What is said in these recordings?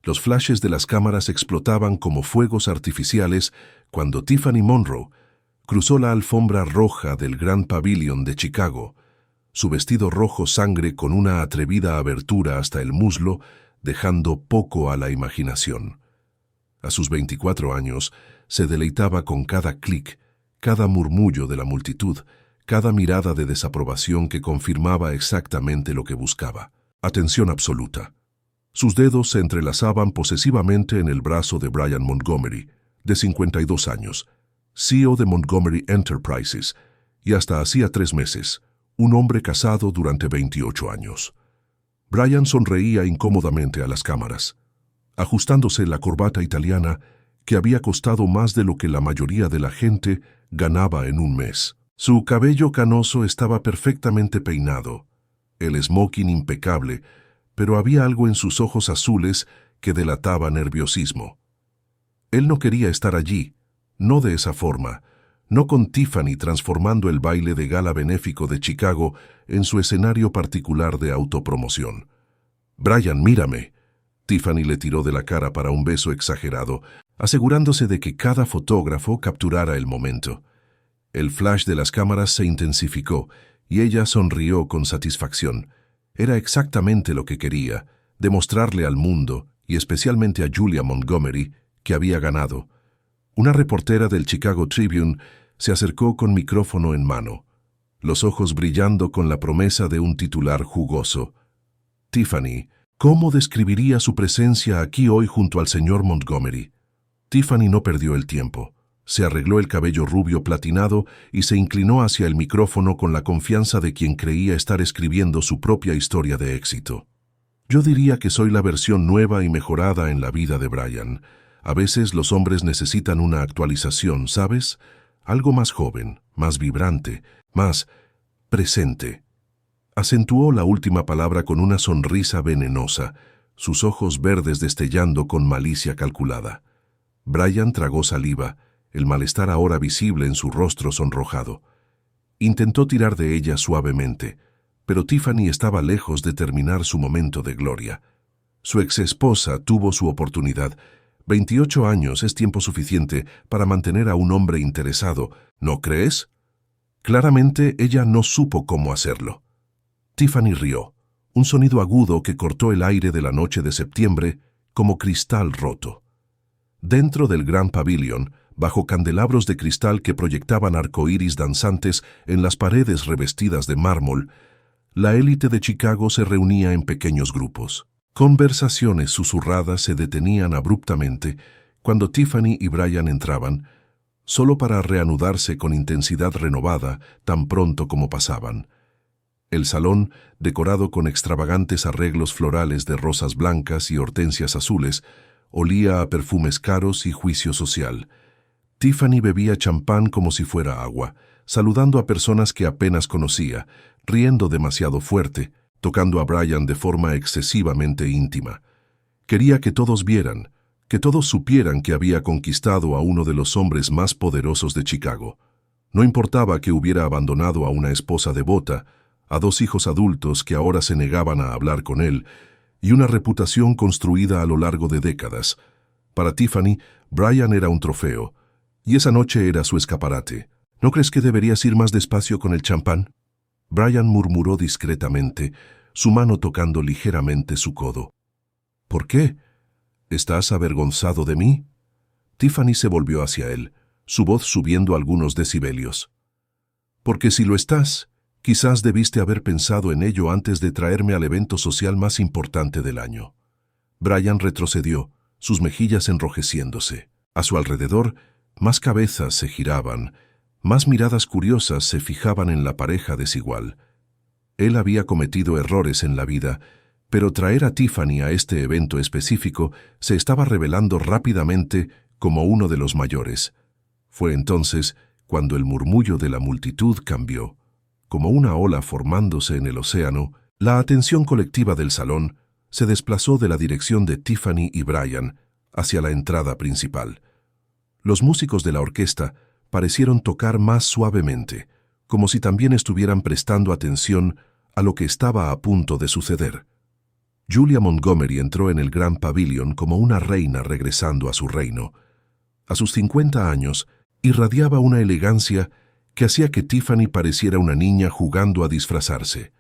Los flashes de las cámaras explotaban como fuegos artificiales cuando Tiffany Monroe cruzó la alfombra roja del Grand Pavilion de Chicago, su vestido rojo sangre con una atrevida abertura hasta el muslo, dejando poco a la imaginación. A sus 24 años, se deleitaba con cada clic, cada murmullo de la multitud, cada mirada de desaprobación que confirmaba exactamente lo que buscaba. Atención absoluta. Sus dedos se entrelazaban posesivamente en el brazo de Brian Montgomery, de 52 años, CEO de Montgomery Enterprises, y hasta hacía 3 meses, un hombre casado durante 28 años. Brian sonreía incómodamente a las cámaras, ajustándose la corbata italiana que había costado más de lo que la mayoría de la gente ganaba en un mes. Su cabello canoso estaba perfectamente peinado, el smoking impecable, pero había algo en sus ojos azules que delataba nerviosismo. Él no quería estar allí, no de esa forma, no con Tiffany transformando el baile de gala benéfico de Chicago en su escenario particular de autopromoción. «Brian, mírame». Tiffany le tiró de la cara para un beso exagerado, asegurándose de que cada fotógrafo capturara el momento. El flash de las cámaras se intensificó y ella sonrió con satisfacción. Era exactamente lo que quería, demostrarle al mundo, y especialmente a Julia Montgomery, que había ganado. Una reportera del Chicago Tribune se acercó con micrófono en mano, los ojos brillando con la promesa de un titular jugoso. «Tiffany, ¿cómo describiría su presencia aquí hoy junto al señor Montgomery?» Tiffany no perdió el tiempo. Se arregló el cabello rubio platinado y se inclinó hacia el micrófono con la confianza de quien creía estar escribiendo su propia historia de éxito. «Yo diría que soy la versión nueva y mejorada en la vida de Brian. A veces los hombres necesitan una actualización, ¿sabes? Algo más joven, más vibrante, más presente». Acentuó la última palabra con una sonrisa venenosa, sus ojos verdes destellando con malicia calculada. Brian tragó saliva, el malestar ahora visible en su rostro sonrojado. Intentó tirar de ella suavemente, pero Tiffany estaba lejos de terminar su momento de gloria. Su exesposa tuvo su oportunidad. 28 años es tiempo suficiente para mantener a un hombre interesado, ¿no crees? Claramente ella no supo cómo hacerlo. Tiffany rió, un sonido agudo que cortó el aire de la noche de septiembre como cristal roto. Dentro del Grand Pavilion, bajo candelabros de cristal que proyectaban arcoíris danzantes en las paredes revestidas de mármol, la élite de Chicago se reunía en pequeños grupos. Conversaciones susurradas se detenían abruptamente cuando Tiffany y Brian entraban, solo para reanudarse con intensidad renovada tan pronto como pasaban. El salón, decorado con extravagantes arreglos florales de rosas blancas y hortensias azules, olía a perfumes caros y juicio social. Tiffany bebía champán como si fuera agua, saludando a personas que apenas conocía, riendo demasiado fuerte, tocando a Brian de forma excesivamente íntima. Quería que todos vieran, que todos supieran que había conquistado a uno de los hombres más poderosos de Chicago. No importaba que hubiera abandonado a una esposa devota, a 2 hijos adultos que ahora se negaban a hablar con él, y una reputación construida a lo largo de décadas. Para Tiffany, Brian era un trofeo, y esa noche era su escaparate. ¿No crees que deberías ir más despacio con el champán?». Brian murmuró discretamente, su mano tocando ligeramente su codo. «¿Por qué? ¿Estás avergonzado de mí?». Tiffany se volvió hacia él, su voz subiendo algunos decibelios. «Porque si lo estás, quizás debiste haber pensado en ello antes de traerme al evento social más importante del año». Brian retrocedió, sus mejillas enrojeciéndose. A su alrededor, más cabezas se giraban, más miradas curiosas se fijaban en la pareja desigual. Él había cometido errores en la vida, pero traer a Tiffany a este evento específico se estaba revelando rápidamente como uno de los mayores. Fue entonces cuando el murmullo de la multitud cambió. Como una ola formándose en el océano, la atención colectiva del salón se desplazó de la dirección de Tiffany y Brian hacia la entrada principal. Los músicos de la orquesta parecieron tocar más suavemente, como si también estuvieran prestando atención a lo que estaba a punto de suceder. Julia Montgomery entró en el Grand Pavilion como una reina regresando a su reino. A sus 50 años, irradiaba una elegancia que hacía que Tiffany pareciera una niña jugando a disfrazarse.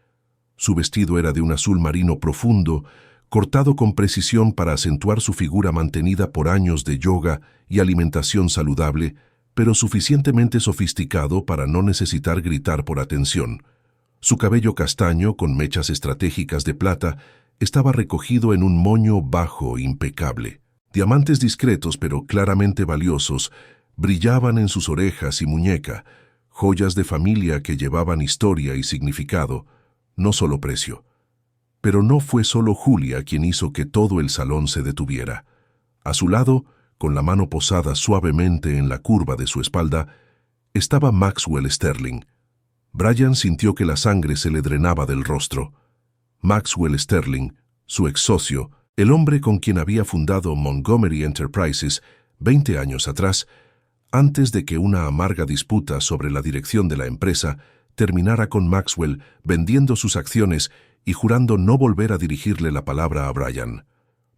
Su vestido era de un azul marino profundo, cortado con precisión para acentuar su figura mantenida por años de yoga y alimentación saludable, pero suficientemente sofisticado para no necesitar gritar por atención. Su cabello castaño, con mechas estratégicas de plata, estaba recogido en un moño bajo impecable. Diamantes discretos pero claramente valiosos brillaban en sus orejas y muñeca, joyas de familia que llevaban historia y significado, no solo precio. Pero no fue solo Julia quien hizo que todo el salón se detuviera. A su lado, con la mano posada suavemente en la curva de su espalda, estaba Maxwell Sterling. Brian sintió que la sangre se le drenaba del rostro. Maxwell Sterling, su ex socio, el hombre con quien había fundado Montgomery Enterprises 20 años atrás, antes de que una amarga disputa sobre la dirección de la empresa terminara con Maxwell vendiendo sus acciones y jurando no volver a dirigirle la palabra a Brian.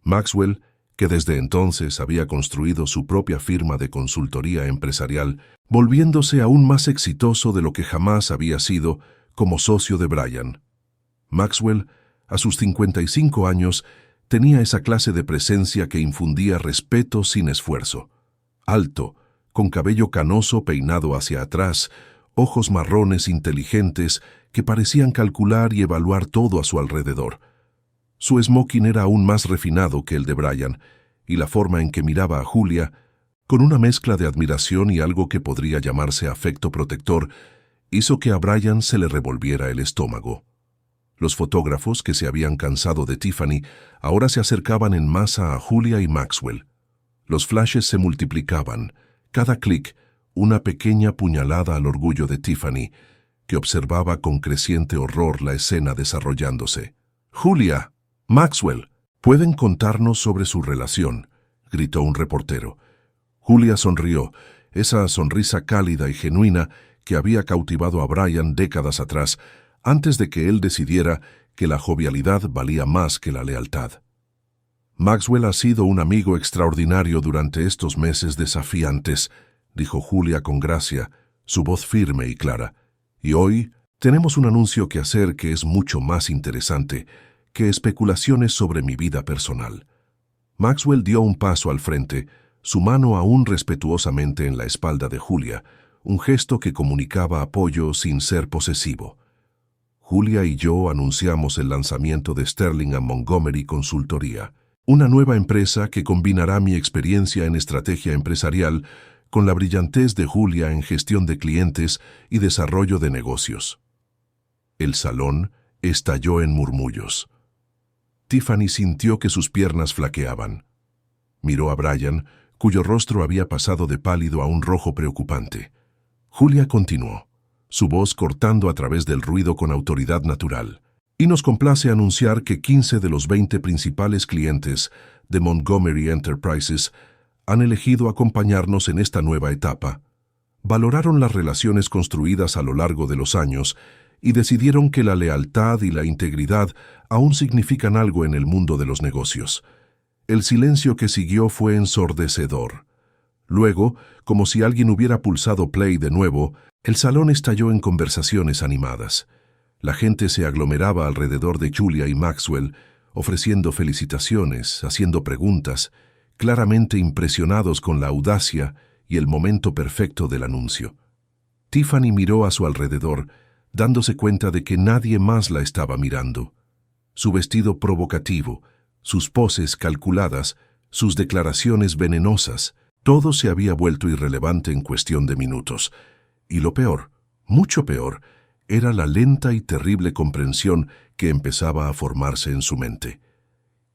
Maxwell, que desde entonces había construido su propia firma de consultoría empresarial, volviéndose aún más exitoso de lo que jamás había sido como socio de Brian. Maxwell, a sus 55 años, tenía esa clase de presencia que infundía respeto sin esfuerzo. Alto, con cabello canoso peinado hacia atrás, ojos marrones inteligentes que parecían calcular y evaluar todo a su alrededor. Su smoking era aún más refinado que el de Brian, y la forma en que miraba a Julia, con una mezcla de admiración y algo que podría llamarse afecto protector, hizo que a Brian se le revolviera el estómago. Los fotógrafos, que se habían cansado de Tiffany, ahora se acercaban en masa a Julia y Maxwell. Los flashes se multiplicaban, cada clic una pequeña puñalada al orgullo de Tiffany, que observaba con creciente horror la escena desarrollándose. «Julia, Maxwell, ¿pueden contarnos sobre su relación?», gritó un reportero. Julia sonrió, esa sonrisa cálida y genuina que había cautivado a Brian décadas atrás, antes de que él decidiera que la jovialidad valía más que la lealtad. «Maxwell ha sido un amigo extraordinario durante estos meses desafiantes», dijo Julia con gracia, su voz firme y clara. «Y hoy tenemos un anuncio que hacer que es mucho más interesante que especulaciones sobre mi vida personal». Maxwell dio un paso al frente, su mano aún respetuosamente en la espalda de Julia, un gesto que comunicaba apoyo sin ser posesivo. «Julia y yo anunciamos el lanzamiento de Sterling & Montgomery Consultoría, una nueva empresa que combinará mi experiencia en estrategia empresarial con la brillantez de Julia en gestión de clientes y desarrollo de negocios». El salón estalló en murmullos. Tiffany sintió que sus piernas flaqueaban. Miró a Brian, cuyo rostro había pasado de pálido a un rojo preocupante. Julia continuó, su voz cortando a través del ruido con autoridad natural. «Y nos complace anunciar que 15 de los 20 principales clientes de Montgomery Enterprises han elegido acompañarnos en esta nueva etapa. Valoraron las relaciones construidas a lo largo de los años y decidieron que la lealtad y la integridad aún significan algo en el mundo de los negocios». El silencio que siguió fue ensordecedor. Luego, como si alguien hubiera pulsado play de nuevo, el salón estalló en conversaciones animadas. La gente se aglomeraba alrededor de Julia y Maxwell, ofreciendo felicitaciones, haciendo preguntas, claramente impresionados con la audacia y el momento perfecto del anuncio. Tiffany miró a su alrededor, dándose cuenta de que nadie más la estaba mirando. Su vestido provocativo, sus poses calculadas, sus declaraciones venenosas, todo se había vuelto irrelevante en cuestión de minutos. Y lo peor, mucho peor, era la lenta y terrible comprensión que empezaba a formarse en su mente.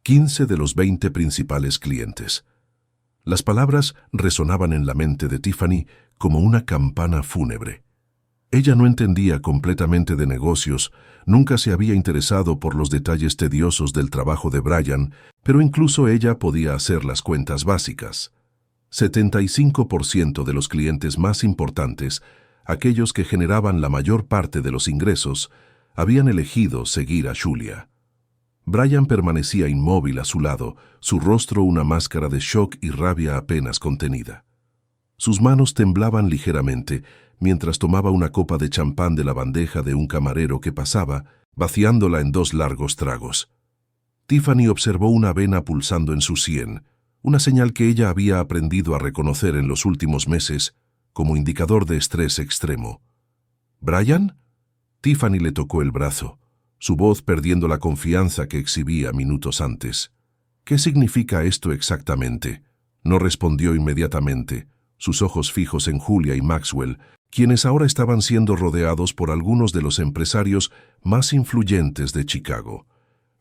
15 de los 20 principales clientes. Las palabras resonaban en la mente de Tiffany como una campana fúnebre. Ella no entendía completamente de negocios, nunca se había interesado por los detalles tediosos del trabajo de Brian, pero incluso ella podía hacer las cuentas básicas. 75% de los clientes más importantes, aquellos que generaban la mayor parte de los ingresos, habían elegido seguir a Julia. Brian permanecía inmóvil a su lado, su rostro una máscara de shock y rabia apenas contenida. Sus manos temblaban ligeramente mientras tomaba una copa de champán de la bandeja de un camarero que pasaba, vaciándola en 2 largos tragos. Tiffany observó una vena pulsando en su sien, una señal que ella había aprendido a reconocer en los últimos meses como indicador de estrés extremo. ¿Brian? Tiffany le tocó el brazo, su voz perdiendo la confianza que exhibía minutos antes. ¿Qué significa esto exactamente? No respondió inmediatamente, sus ojos fijos en Julia y Maxwell, quienes ahora estaban siendo rodeados por algunos de los empresarios más influyentes de Chicago.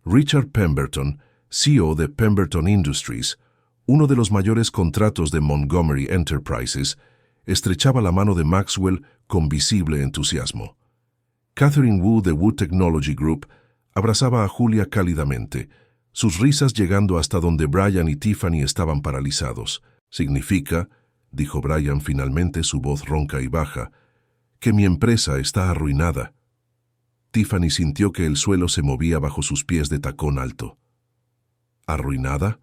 Richard Pemberton, CEO de Pemberton Industries, uno de los mayores contratos de Montgomery Enterprises, estrechaba la mano de Maxwell con visible entusiasmo. Catherine Wu de Wu Technology Group abrazaba a Julia cálidamente, sus risas llegando hasta donde Brian y Tiffany estaban paralizados. «Significa», dijo Brian finalmente, su voz ronca y baja, «que mi empresa está arruinada». Tiffany sintió que el suelo se movía bajo sus pies de tacón alto. ¿Arruinada?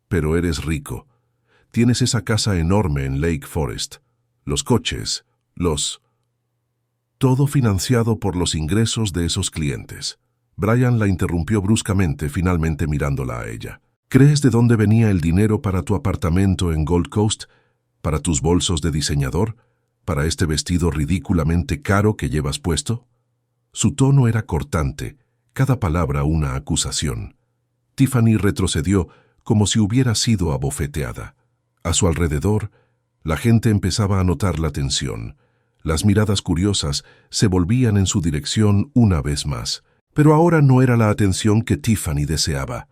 Pero eres rico. Tienes esa casa enorme en Lake Forest. Los coches, todo financiado por los ingresos de esos clientes. Brian la interrumpió bruscamente, finalmente mirándola a ella. ¿Crees de dónde venía el dinero para tu apartamento en Gold Coast? ¿Para tus bolsos de diseñador? ¿Para este vestido ridículamente caro que llevas puesto? Su tono era cortante, cada palabra una acusación. Tiffany retrocedió como si hubiera sido abofeteada. A su alrededor, la gente empezaba a notar la tensión. Las miradas curiosas se volvían en su dirección una vez más. Pero ahora no era la atención que Tiffany deseaba.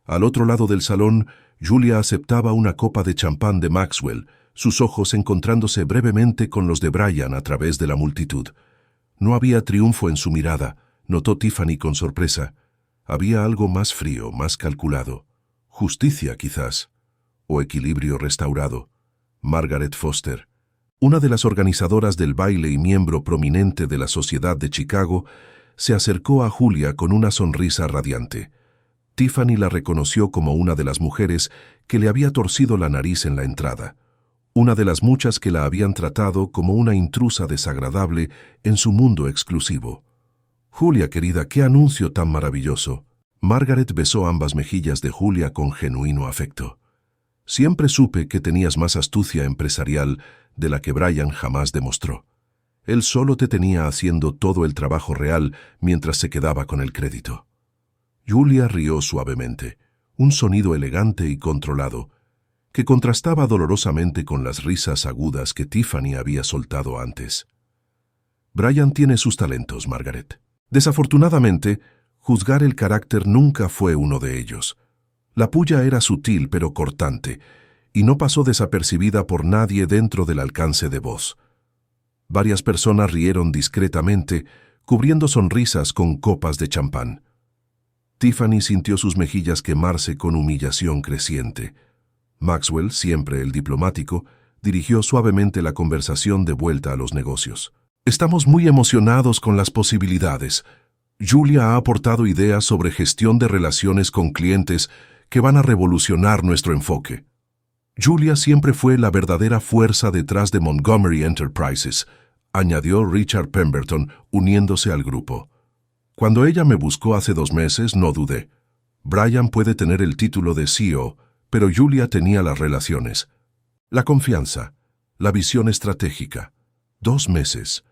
Al otro lado del salón, Julia aceptaba una copa de champán de Maxwell, sus ojos encontrándose brevemente con los de Brian a través de la multitud. No había triunfo en su mirada, notó Tiffany con sorpresa. Había algo más frío, más calculado. Justicia, quizás. O equilibrio restaurado. Margaret Foster, una de las organizadoras del baile y miembro prominente de la sociedad de Chicago, se acercó a Julia con una sonrisa radiante. Tiffany la reconoció como una de las mujeres que le había torcido la nariz en la entrada. Una de las muchas que la habían tratado como una intrusa desagradable en su mundo exclusivo. «Julia, querida, qué anuncio tan maravilloso». Margaret besó ambas mejillas de Julia con genuino afecto. «Siempre supe que tenías más astucia empresarial de la que Brian jamás demostró. Él solo te tenía haciendo todo el trabajo real mientras se quedaba con el crédito». Julia rió suavemente, un sonido elegante y controlado, que contrastaba dolorosamente con las risas agudas que Tiffany había soltado antes. «Brian tiene sus talentos, Margaret. Desafortunadamente, juzgar el carácter nunca fue uno de ellos. La puya era sutil pero cortante, y no pasó desapercibida por nadie dentro del alcance de voz. Varias personas rieron discretamente, cubriendo sonrisas con copas de champán. Tiffany sintió sus mejillas quemarse con humillación creciente. Maxwell, siempre el diplomático, dirigió suavemente la conversación de vuelta a los negocios. «Estamos muy emocionados con las posibilidades. Julia ha aportado ideas sobre gestión de relaciones con clientes que van a revolucionar nuestro enfoque. Julia siempre fue la verdadera fuerza detrás de Montgomery Enterprises», añadió Richard Pemberton, uniéndose al grupo. «Cuando ella me buscó hace 2 meses, no dudé. Brian puede tener el título de CEO, pero Julia tenía las relaciones, la confianza, la visión estratégica. 2 meses.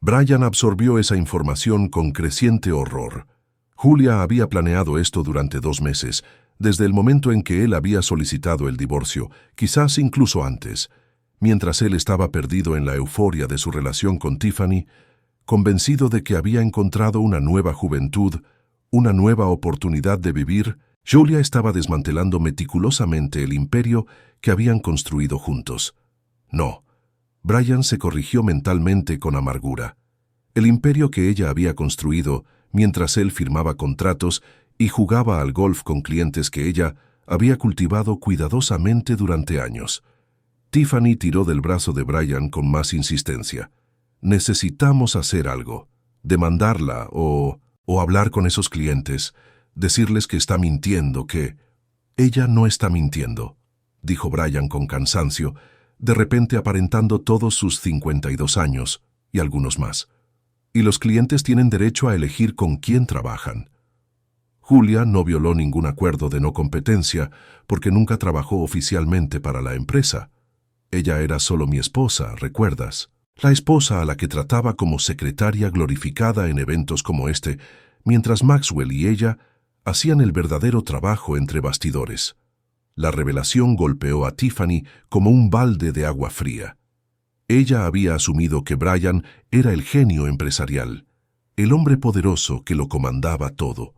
Brian absorbió esa información con creciente horror. Julia había planeado esto durante 2 meses, desde el momento en que él había solicitado el divorcio, quizás incluso antes, mientras él estaba perdido en la euforia de su relación con Tiffany, convencido de que había encontrado una nueva juventud, una nueva oportunidad de vivir. Julia estaba desmantelando meticulosamente el imperio que habían construido juntos. No, Brian se corrigió mentalmente con amargura. El imperio que ella había construido mientras él firmaba contratos y jugaba al golf con clientes que ella había cultivado cuidadosamente durante años. Tiffany tiró del brazo de Brian con más insistencia. «Necesitamos hacer algo, demandarla o hablar con esos clientes. decirles que está mintiendo, que... Ella no está mintiendo, dijo Brian con cansancio, de repente aparentando todos sus 52 años, y algunos más. Y los clientes tienen derecho a elegir con quién trabajan. Julia no violó ningún acuerdo de no competencia porque nunca trabajó oficialmente para la empresa. Ella era solo mi esposa, ¿recuerdas? La esposa a la que trataba como secretaria glorificada en eventos como este, mientras Maxwell y ella hacían el verdadero trabajo entre bastidores. La revelación golpeó a Tiffany como un balde de agua fría. Ella había asumido que Brian era el genio empresarial, el hombre poderoso que lo comandaba todo.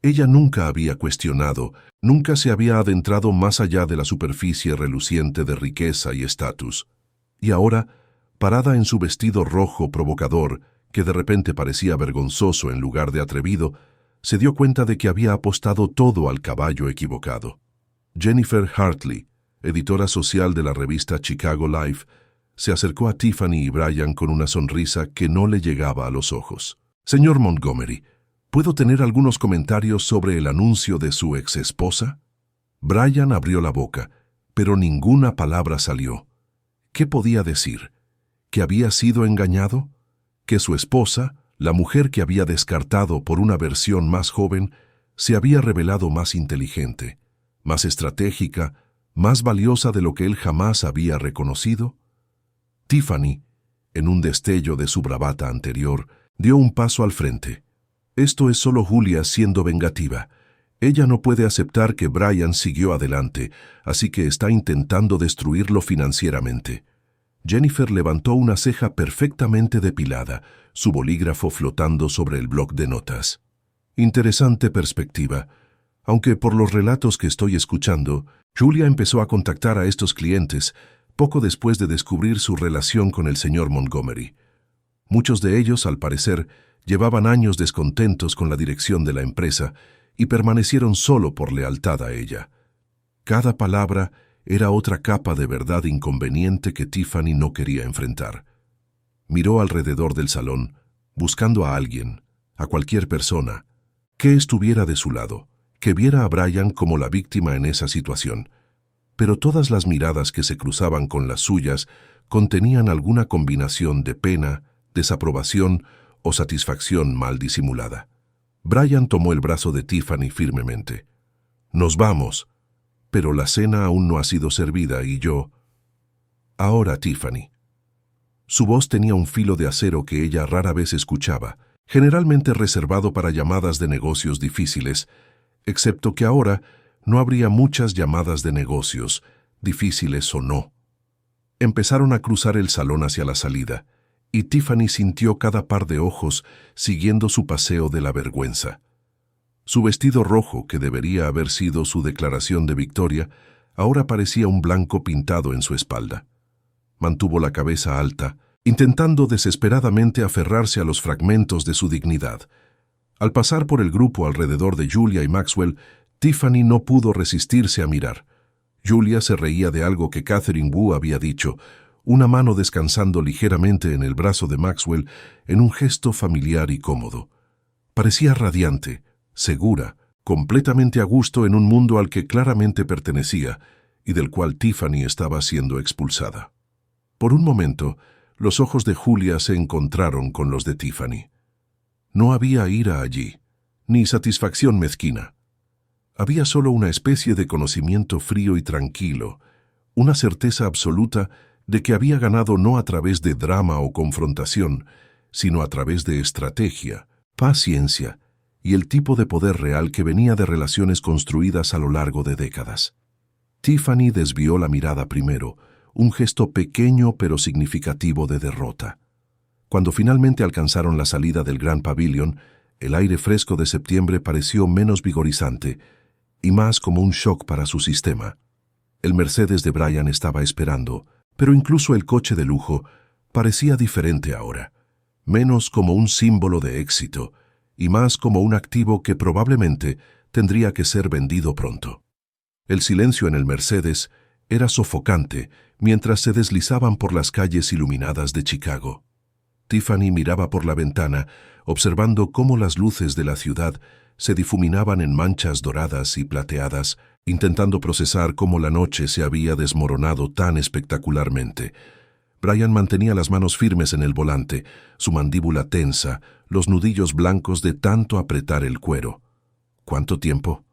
Ella nunca había cuestionado, nunca se había adentrado más allá de la superficie reluciente de riqueza y estatus. Y ahora, parada en su vestido rojo provocador, que de repente parecía vergonzoso en lugar de atrevido, se dio cuenta de que había apostado todo al caballo equivocado. Jennifer Hartley, editora social de la revista Chicago Life, se acercó a Tiffany y Brian con una sonrisa que no le llegaba a los ojos. «Señor Montgomery, ¿puedo tener algunos comentarios sobre el anuncio de su exesposa?» Brian abrió la boca, pero ninguna palabra salió. ¿Qué podía decir? ¿Que había sido engañado? ¿Que su esposa, la mujer que había descartado por una versión más joven, se había revelado más inteligente, más estratégica, más valiosa de lo que él jamás había reconocido? Tiffany, en un destello de su bravata anterior, dio un paso al frente. Esto es solo Julia siendo vengativa. Ella no puede aceptar que Brian siguió adelante, así que está intentando destruirlo financieramente. Jennifer levantó una ceja perfectamente depilada, su bolígrafo flotando sobre el bloc de notas. Interesante perspectiva. Aunque por los relatos que estoy escuchando, Julia empezó a contactar a estos clientes poco después de descubrir su relación con el señor Montgomery. Muchos de ellos, al parecer, llevaban años descontentos con la dirección de la empresa y permanecieron solo por lealtad a ella. Cada palabra era otra capa de verdad inconveniente que Tiffany no quería enfrentar. Miró alrededor del salón, buscando a alguien, a cualquier persona, que estuviera de su lado, que viera a Brian como la víctima en esa situación. Pero todas las miradas que se cruzaban con las suyas contenían alguna combinación de pena, desaprobación o satisfacción mal disimulada. Brian tomó el brazo de Tiffany firmemente. «Nos vamos, pero la cena aún no ha sido servida y yo...» «Ahora, Tiffany». Su voz tenía un filo de acero que ella rara vez escuchaba, generalmente reservado para llamadas de negocios difíciles, excepto que ahora no habría muchas llamadas de negocios, difíciles o no. Empezaron a cruzar el salón hacia la salida, y Tiffany sintió cada par de ojos siguiendo su paseo de la vergüenza. Su vestido rojo, que debería haber sido su declaración de victoria, ahora parecía un blanco pintado en su espalda. Mantuvo la cabeza alta, intentando desesperadamente aferrarse a los fragmentos de su dignidad. Al pasar por el grupo alrededor de Julia y Maxwell, Tiffany no pudo resistirse a mirar. Julia se reía de algo que Catherine Wu había dicho, una mano descansando ligeramente en el brazo de Maxwell en un gesto familiar y cómodo. Parecía radiante, segura, completamente a gusto en un mundo al que claramente pertenecía y del cual Tiffany estaba siendo expulsada. Por un momento, los ojos de Julia se encontraron con los de Tiffany. No había ira allí, ni satisfacción mezquina. Había solo una especie de conocimiento frío y tranquilo, una certeza absoluta de que había ganado no a través de drama o confrontación, sino a través de estrategia, paciencia y el tipo de poder real que venía de relaciones construidas a lo largo de décadas. Tiffany desvió la mirada primero, un gesto pequeño pero significativo de derrota. Cuando finalmente alcanzaron la salida del Grand Pavilion, el aire fresco de septiembre pareció menos vigorizante y más como un shock para su sistema. El Mercedes de Brian estaba esperando, pero incluso el coche de lujo parecía diferente ahora, menos como un símbolo de éxito y más como un activo que probablemente tendría que ser vendido pronto. El silencio en el Mercedes era sofocante mientras se deslizaban por las calles iluminadas de Chicago. Tiffany miraba por la ventana, observando cómo las luces de la ciudad se difuminaban en manchas doradas y plateadas, intentando procesar cómo la noche se había desmoronado tan espectacularmente. Brian mantenía las manos firmes en el volante, su mandíbula tensa, los nudillos blancos de tanto apretar el cuero. ¿Cuánto tiempo?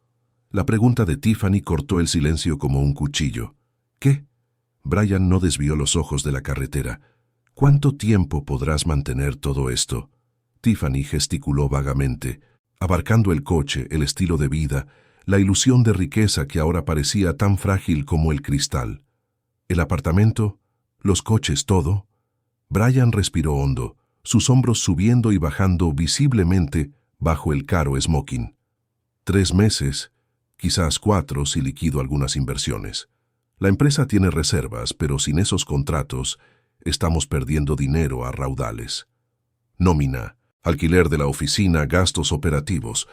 La pregunta de Tiffany cortó el silencio como un cuchillo. ¿Qué? Brian no desvió los ojos de la carretera. ¿Cuánto tiempo podrás mantener todo esto? Tiffany gesticuló vagamente, abarcando el coche, el estilo de vida, la ilusión de riqueza que ahora parecía tan frágil como el cristal. El apartamento, los coches, todo. Brian respiró hondo, sus hombros subiendo y bajando visiblemente bajo el caro smoking. 3 meses, quizás 4 si liquido algunas inversiones. La empresa tiene reservas, pero sin esos contratos estamos perdiendo dinero a raudales. Nómina, alquiler de la oficina, gastos operativos.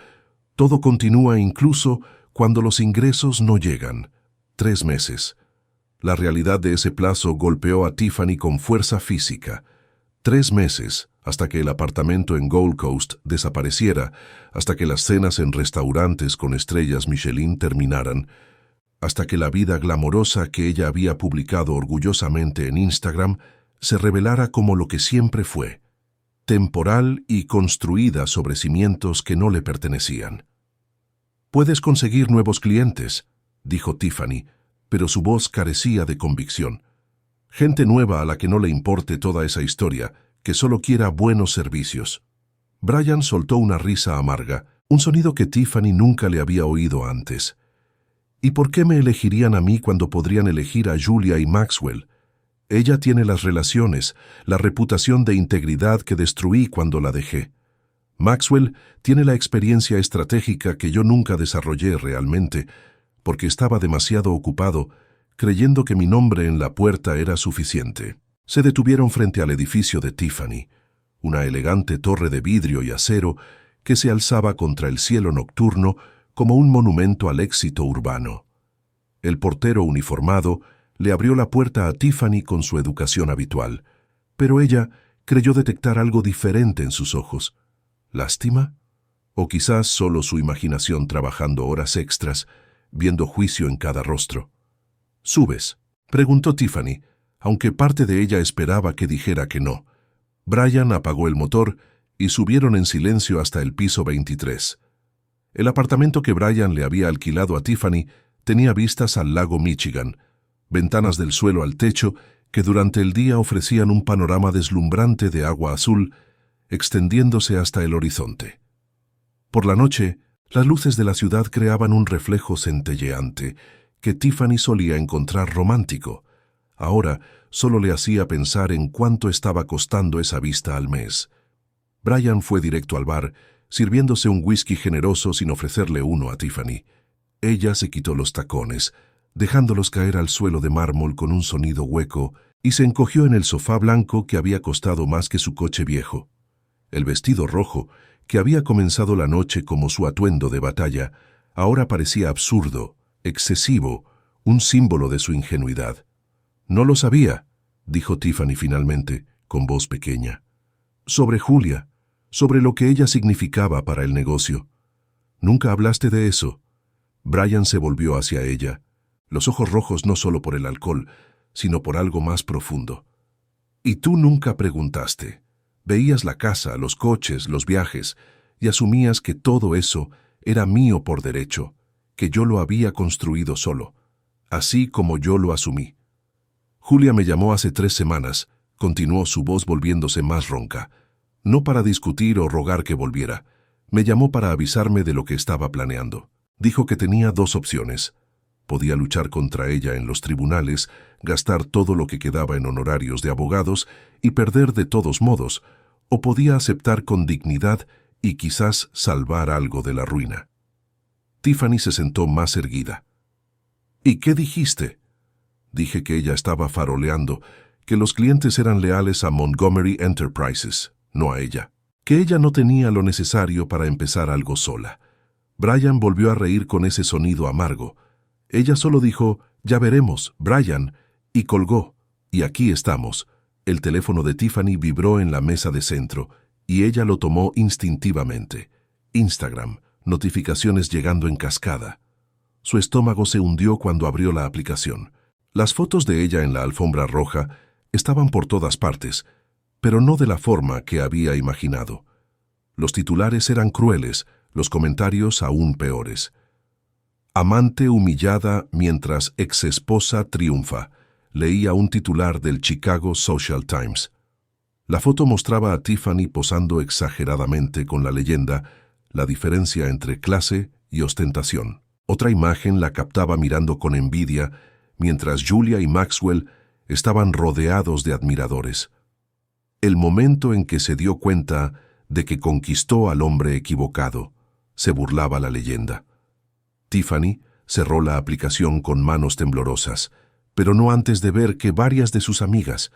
Todo continúa incluso cuando los ingresos no llegan. 3 meses. La realidad de ese plazo golpeó a Tiffany con fuerza física. 3 meses, hasta que el apartamento en Gold Coast desapareciera, hasta que las cenas en restaurantes con estrellas Michelin terminaran, hasta que la vida glamorosa que ella había publicado orgullosamente en Instagram se revelara como lo que siempre fue, temporal y construida sobre cimientos que no le pertenecían. «Puedes conseguir nuevos clientes», dijo Tiffany, pero su voz carecía de convicción. «Gente nueva a la que no le importe toda esa historia, que solo quiera buenos servicios». Brian soltó una risa amarga, un sonido que Tiffany nunca le había oído antes. «¿Y por qué me elegirían a mí cuando podrían elegir a Julia y Maxwell? Ella tiene las relaciones, la reputación de integridad que destruí cuando la dejé. Maxwell tiene la experiencia estratégica que yo nunca desarrollé realmente, porque estaba demasiado ocupado, creyendo que mi nombre en la puerta era suficiente». Se detuvieron frente al edificio de Tiffany, una elegante torre de vidrio y acero que se alzaba contra el cielo nocturno como un monumento al éxito urbano. El portero uniformado le abrió la puerta a Tiffany con su educación habitual, pero ella creyó detectar algo diferente en sus ojos. ¿Lástima? O quizás solo su imaginación trabajando horas extras, viendo juicio en cada rostro. «¿Subes?», preguntó Tiffany, aunque parte de ella esperaba que dijera que no. Brian apagó el motor y subieron en silencio hasta el piso 23. El apartamento que Brian le había alquilado a Tiffany tenía vistas al lago Michigan, ventanas del suelo al techo que durante el día ofrecían un panorama deslumbrante de agua azul, extendiéndose hasta el horizonte. Por la noche, las luces de la ciudad creaban un reflejo centelleante que Tiffany solía encontrar romántico. Ahora solo le hacía pensar en cuánto estaba costando esa vista al mes. Brian fue directo al bar, sirviéndose un whisky generoso sin ofrecerle uno a Tiffany. Ella se quitó los tacones, dejándolos caer al suelo de mármol con un sonido hueco, y se encogió en el sofá blanco que había costado más que su coche viejo. El vestido rojo, que había comenzado la noche como su atuendo de batalla, ahora parecía absurdo, excesivo, un símbolo de su ingenuidad. «No lo sabía», dijo Tiffany finalmente, con voz pequeña. «Sobre Julia, sobre lo que ella significaba para el negocio. ¿Nunca hablaste de eso?» Brian se volvió hacia ella, los ojos rojos no solo por el alcohol, sino por algo más profundo. «Y tú nunca preguntaste. Veías la casa, los coches, los viajes, y asumías que todo eso era mío por derecho, que yo lo había construido solo, así como yo lo asumí. Julia me llamó hace 3 semanas», continuó su voz volviéndose más ronca. «No para discutir o rogar que volviera. Me llamó para avisarme de lo que estaba planeando. Dijo que tenía 2 opciones. Podía luchar contra ella en los tribunales, gastar todo lo que quedaba en honorarios de abogados y perder de todos modos, o podía aceptar con dignidad y quizás salvar algo de la ruina». Tiffany se sentó más erguida. «¿Y qué dijiste?» «Dije que ella estaba faroleando, que los clientes eran leales a Montgomery Enterprises, no a ella, que ella no tenía lo necesario para empezar algo sola». Brian volvió a reír con ese sonido amargo. Ella solo dijo, «Ya veremos, Brian», y colgó. Y aquí estamos. El teléfono de Tiffany vibró en la mesa de centro, y ella lo tomó instintivamente. Instagram, notificaciones llegando en cascada. Su estómago se hundió cuando abrió la aplicación. Las fotos de ella en la alfombra roja estaban por todas partes, pero no de la forma que había imaginado. Los titulares eran crueles, los comentarios aún peores. Amante humillada mientras exesposa triunfa, leía un titular del Chicago Social Times. La foto mostraba a Tiffany posando exageradamente con la leyenda «La diferencia entre clase y ostentación». Otra imagen la captaba mirando con envidia, mientras Julia y Maxwell estaban rodeados de admiradores. El momento en que se dio cuenta de que conquistó al hombre equivocado, se burlaba la leyenda. Tiffany cerró la aplicación con manos temblorosas, pero no antes de ver que varias de sus amigas,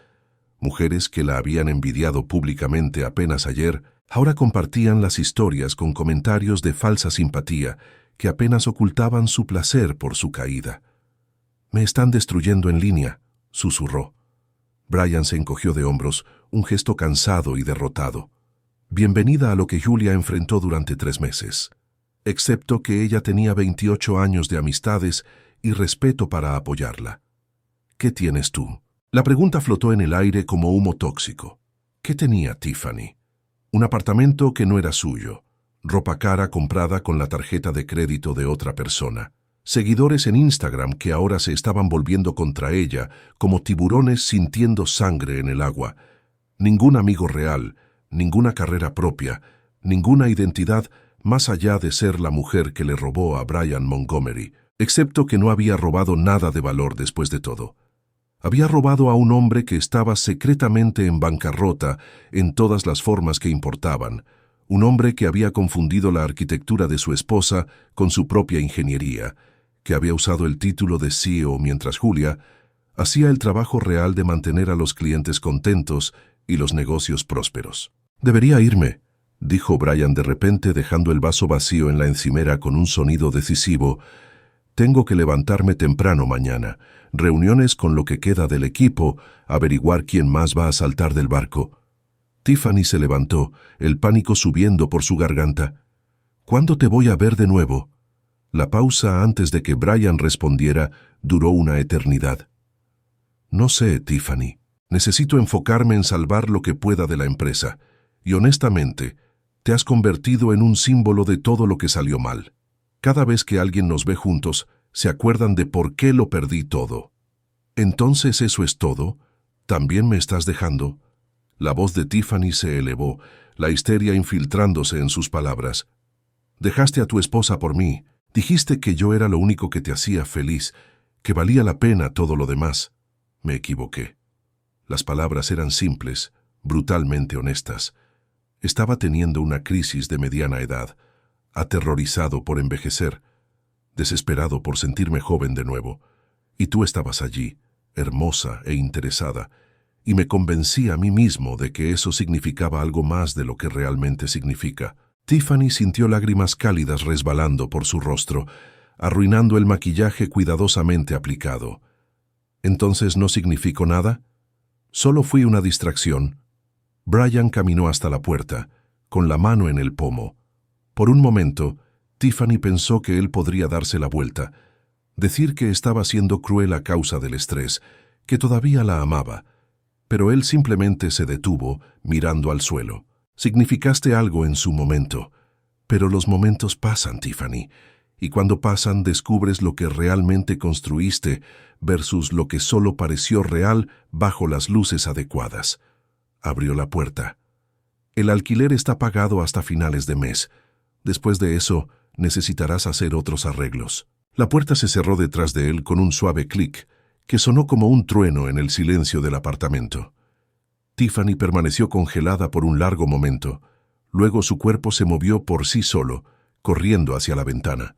mujeres que la habían envidiado públicamente apenas ayer, ahora compartían las historias con comentarios de falsa simpatía que apenas ocultaban su placer por su caída. «Me están destruyendo en línea», susurró. Brian se encogió de hombros, un gesto cansado y derrotado. Bienvenida a lo que Julia enfrentó durante 3 meses. Excepto que ella tenía 28 años de amistades y respeto para apoyarla. ¿Qué tienes tú? La pregunta flotó en el aire como humo tóxico. ¿Qué tenía Tiffany? Un apartamento que no era suyo, ropa cara comprada con la tarjeta de crédito de otra persona, seguidores en Instagram que ahora se estaban volviendo contra ella como tiburones sintiendo sangre en el agua, ningún amigo real, ninguna carrera propia, ninguna identidad más allá de ser la mujer que le robó a Brian Montgomery, excepto que no había robado nada de valor después de todo. Había robado a un hombre que estaba secretamente en bancarrota en todas las formas que importaban, un hombre que había confundido la arquitectura de su esposa con su propia ingeniería, que había usado el título de CEO mientras Julia hacía el trabajo real de mantener a los clientes contentos y los negocios prósperos. «Debería irme», dijo Brian de repente dejando el vaso vacío en la encimera con un sonido decisivo. «Tengo que levantarme temprano mañana, reuniones con lo que queda del equipo, averiguar quién más va a saltar del barco». Tiffany se levantó, el pánico subiendo por su garganta. «¿Cuándo te voy a ver de nuevo?» La pausa antes de que Brian respondiera duró una eternidad. «No sé, Tiffany. Necesito enfocarme en salvar lo que pueda de la empresa. Y honestamente, te has convertido en un símbolo de todo lo que salió mal. Cada vez que alguien nos ve juntos, se acuerdan de por qué lo perdí todo». «¿Entonces eso es todo? ¿También me estás dejando?» La voz de Tiffany se elevó, la histeria infiltrándose en sus palabras. «Dejaste a tu esposa por mí. Dijiste que yo era lo único que te hacía feliz, que valía la pena todo lo demás. Me equivoqué». Las palabras eran simples, brutalmente honestas. Estaba teniendo una crisis de mediana edad, aterrorizado por envejecer, desesperado por sentirme joven de nuevo. Y tú estabas allí, hermosa e interesada, y me convencí a mí mismo de que eso significaba algo más de lo que realmente significa. Tiffany sintió lágrimas cálidas resbalando por su rostro, arruinando el maquillaje cuidadosamente aplicado. «¿Entonces no significó nada? Solo fui una distracción». Brian caminó hasta la puerta, con la mano en el pomo. Por un momento, Tiffany pensó que él podría darse la vuelta, decir que estaba siendo cruel a causa del estrés, que todavía la amaba, pero él simplemente se detuvo, mirando al suelo. «Significaste algo en su momento, pero los momentos pasan, Tiffany, y cuando pasan descubres lo que realmente construiste versus lo que solo pareció real bajo las luces adecuadas». Abrió la puerta. «El alquiler está pagado hasta finales de mes. Después de eso, necesitarás hacer otros arreglos». La puerta se cerró detrás de él con un suave clic, que sonó como un trueno en el silencio del apartamento. Tiffany permaneció congelada por un largo momento. Luego su cuerpo se movió por sí solo, corriendo hacia la ventana.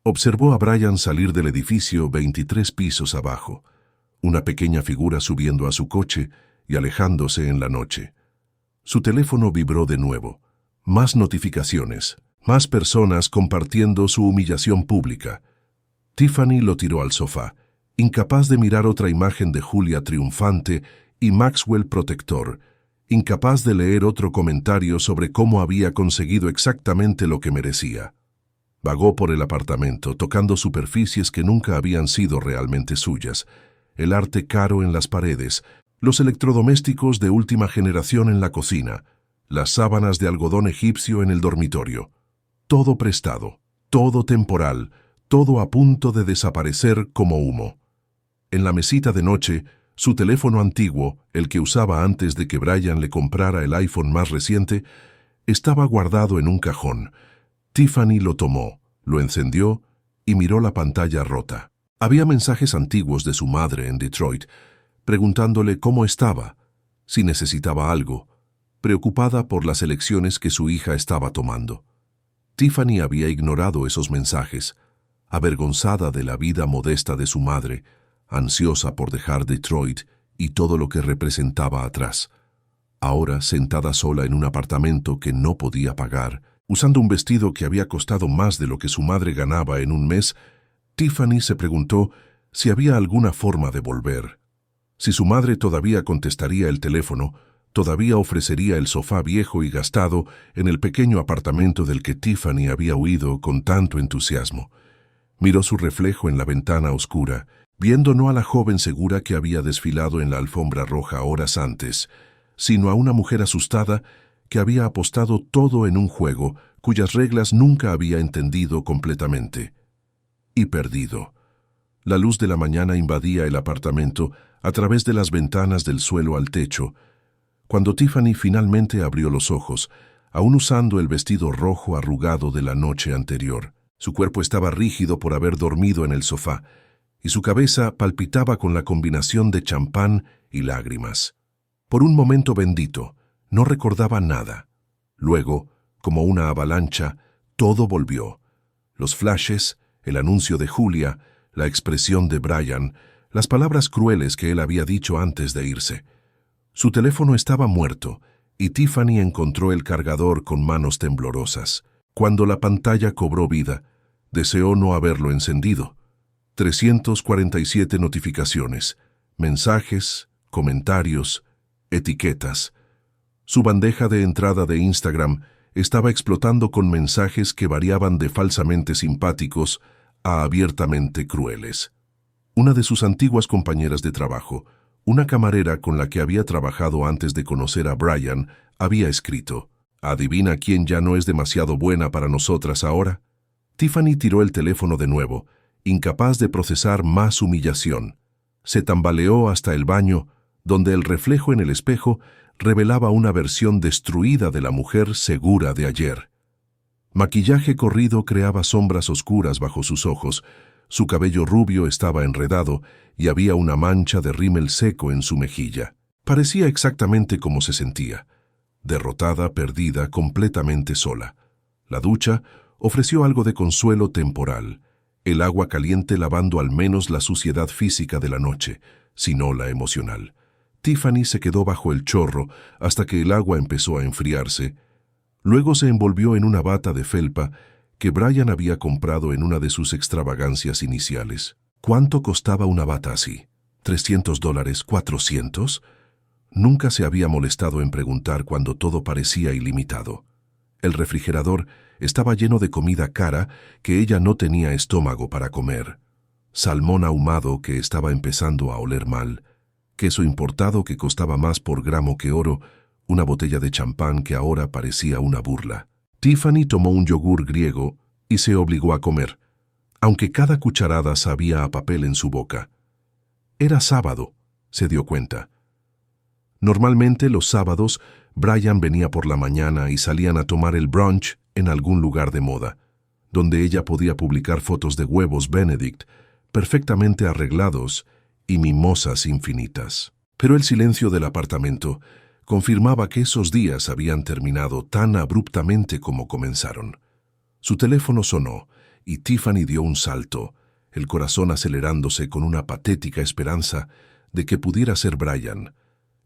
Observó a Brian salir del edificio 23 pisos abajo, una pequeña figura subiendo a su coche y alejándose en la noche. Su teléfono vibró de nuevo. Más notificaciones, más personas compartiendo su humillación pública. Tiffany lo tiró al sofá, incapaz de mirar otra imagen de Julia triunfante y Maxwell protector, incapaz de leer otro comentario sobre cómo había conseguido exactamente lo que merecía. Vagó por el apartamento, tocando superficies que nunca habían sido realmente suyas, el arte caro en las paredes, los electrodomésticos de última generación en la cocina, las sábanas de algodón egipcio en el dormitorio. Todo prestado, todo temporal, todo a punto de desaparecer como humo. En la mesita de noche, su teléfono antiguo, el que usaba antes de que Brian le comprara el iPhone más reciente, estaba guardado en un cajón. Tiffany lo tomó, lo encendió y miró la pantalla rota. Había mensajes antiguos de su madre en Detroit, preguntándole cómo estaba, si necesitaba algo, preocupada por las elecciones que su hija estaba tomando. Tiffany había ignorado esos mensajes, avergonzada de la vida modesta de su madre, ansiosa por dejar Detroit y todo lo que representaba atrás. Ahora, sentada sola en un apartamento que no podía pagar, usando un vestido que había costado más de lo que su madre ganaba en un mes, Tiffany se preguntó si había alguna forma de volver. Si su madre todavía contestaría el teléfono, todavía ofrecería el sofá viejo y gastado en el pequeño apartamento del que Tiffany había huido con tanto entusiasmo. Miró su reflejo en la ventana oscura, viendo no a la joven segura que había desfilado en la alfombra roja horas antes, sino a una mujer asustada que había apostado todo en un juego cuyas reglas nunca había entendido completamente. Y perdido. La luz de la mañana invadía el apartamento a través de las ventanas del suelo al techo. Cuando Tiffany finalmente abrió los ojos, aún usando el vestido rojo arrugado de la noche anterior, su cuerpo estaba rígido por haber dormido en el sofá, y su cabeza palpitaba con la combinación de champán y lágrimas. Por un momento bendito, no recordaba nada. Luego, como una avalancha, todo volvió. Los flashes, el anuncio de Julia, la expresión de Brian, las palabras crueles que él había dicho antes de irse. Su teléfono estaba muerto, y Tiffany encontró el cargador con manos temblorosas. Cuando la pantalla cobró vida, deseó no haberlo encendido. 347 notificaciones, mensajes, comentarios, etiquetas. Su bandeja de entrada de Instagram estaba explotando con mensajes que variaban de falsamente simpáticos a abiertamente crueles. Una de sus antiguas compañeras de trabajo, una camarera con la que había trabajado antes de conocer a Brian, había escrito: «¿Adivina quién ya no es demasiado buena para nosotras ahora?». Tiffany tiró el teléfono de nuevo, incapaz de procesar más humillación. Se tambaleó hasta el baño, donde el reflejo en el espejo revelaba una versión destruida de la mujer segura de ayer. Maquillaje corrido creaba sombras oscuras bajo sus ojos, su cabello rubio estaba enredado y había una mancha de rímel seco en su mejilla. Parecía exactamente como se sentía, derrotada, perdida, completamente sola. La ducha ofreció algo de consuelo temporal, el agua caliente lavando al menos la suciedad física de la noche, si no la emocional. Tiffany se quedó bajo el chorro hasta que el agua empezó a enfriarse. Luego se envolvió en una bata de felpa que Brian había comprado en una de sus extravagancias iniciales. ¿Cuánto costaba una bata así? ¿$300? ¿400? Nunca se había molestado en preguntar cuando todo parecía ilimitado. El refrigerador estaba lleno de comida cara que ella no tenía estómago para comer. Salmón ahumado que estaba empezando a oler mal, queso importado que costaba más por gramo que oro, una botella de champán que ahora parecía una burla. Tiffany tomó un yogur griego y se obligó a comer, aunque cada cucharada sabía a papel en su boca. Era sábado, se dio cuenta. Normalmente los sábados, Brian venía por la mañana y salían a tomar el brunch en algún lugar de moda, donde ella podía publicar fotos de huevos Benedict, perfectamente arreglados, y mimosas infinitas. Pero el silencio del apartamento confirmaba que esos días habían terminado tan abruptamente como comenzaron. Su teléfono sonó y Tiffany dio un salto, el corazón acelerándose con una patética esperanza de que pudiera ser Brian,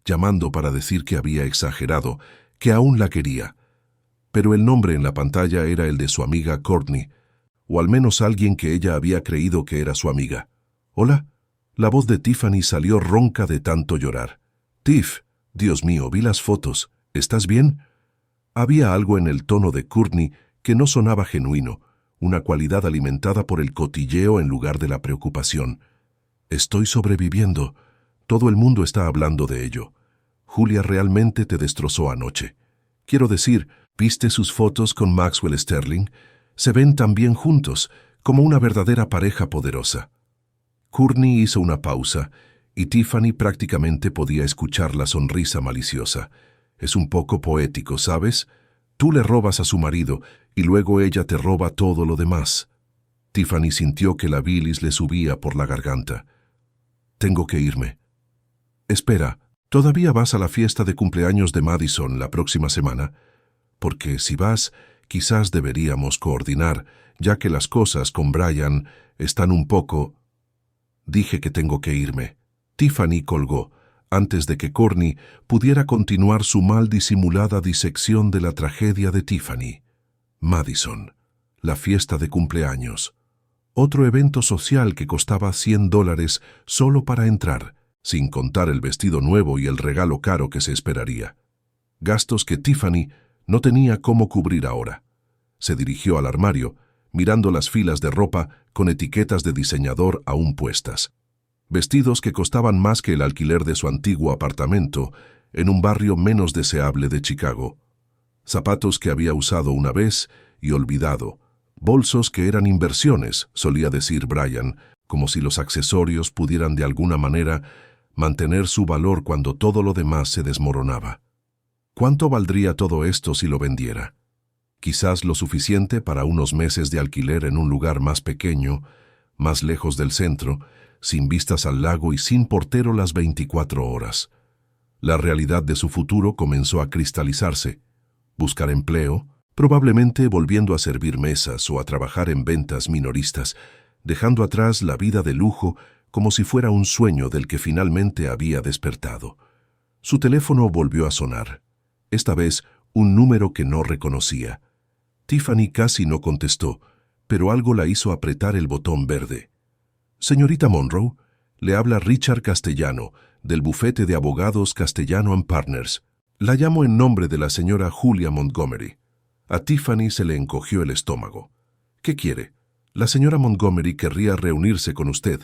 llamando para decir que había exagerado, que aún la quería. Pero el nombre en la pantalla era el de su amiga Courtney, o al menos alguien que ella había creído que era su amiga. «¿Hola?» La voz de Tiffany salió ronca de tanto llorar. «Tiff, Dios mío, vi las fotos. ¿Estás bien?» Había algo en el tono de Courtney que no sonaba genuino, una cualidad alimentada por el cotilleo en lugar de la preocupación. Estoy sobreviviendo. Todo el mundo está hablando de ello. Julia realmente te destrozó anoche. Quiero decir, ¿viste sus fotos con Maxwell Sterling? Se ven tan bien juntos, como una verdadera pareja poderosa. Courtney hizo una pausa, y Tiffany prácticamente podía escuchar la sonrisa maliciosa. Es un poco poético, ¿sabes? Tú le robas a su marido, y luego ella te roba todo lo demás. Tiffany sintió que la bilis le subía por la garganta. Tengo que irme. Espera, ¿todavía vas a la fiesta de cumpleaños de Madison la próxima semana? Porque si vas, quizás deberíamos coordinar, ya que las cosas con Brian están un poco... Dije que tengo que irme. Tiffany colgó, antes de que Courtney pudiera continuar su mal disimulada disección de la tragedia de Tiffany. Madison, la fiesta de cumpleaños. Otro evento social que costaba $100 solo para entrar, sin contar el vestido nuevo y el regalo caro que se esperaría. Gastos que Tiffany no tenía cómo cubrir ahora. Se dirigió al armario, mirando las filas de ropa con etiquetas de diseñador aún puestas. Vestidos que costaban más que el alquiler de su antiguo apartamento en un barrio menos deseable de Chicago. Zapatos que había usado una vez y olvidado. Bolsos que eran inversiones, solía decir Brian, como si los accesorios pudieran de alguna manera mantener su valor cuando todo lo demás se desmoronaba. ¿Cuánto valdría todo esto si lo vendiera? Quizás lo suficiente para unos meses de alquiler en un lugar más pequeño, más lejos del centro, sin vistas al lago y sin portero las 24 horas. La realidad de su futuro comenzó a cristalizarse. Buscar empleo, probablemente volviendo a servir mesas o a trabajar en ventas minoristas, dejando atrás la vida de lujo como si fuera un sueño del que finalmente había despertado. Su teléfono volvió a sonar. Esta vez, un número que no reconocía. Tiffany casi no contestó, pero algo la hizo apretar el botón verde. «Señorita Monroe, le habla Richard Castellano, del bufete de abogados Castellano & Partners. La llamo en nombre de la señora Julia Montgomery». A Tiffany se le encogió el estómago. «¿Qué quiere? La señora Montgomery querría reunirse con usted.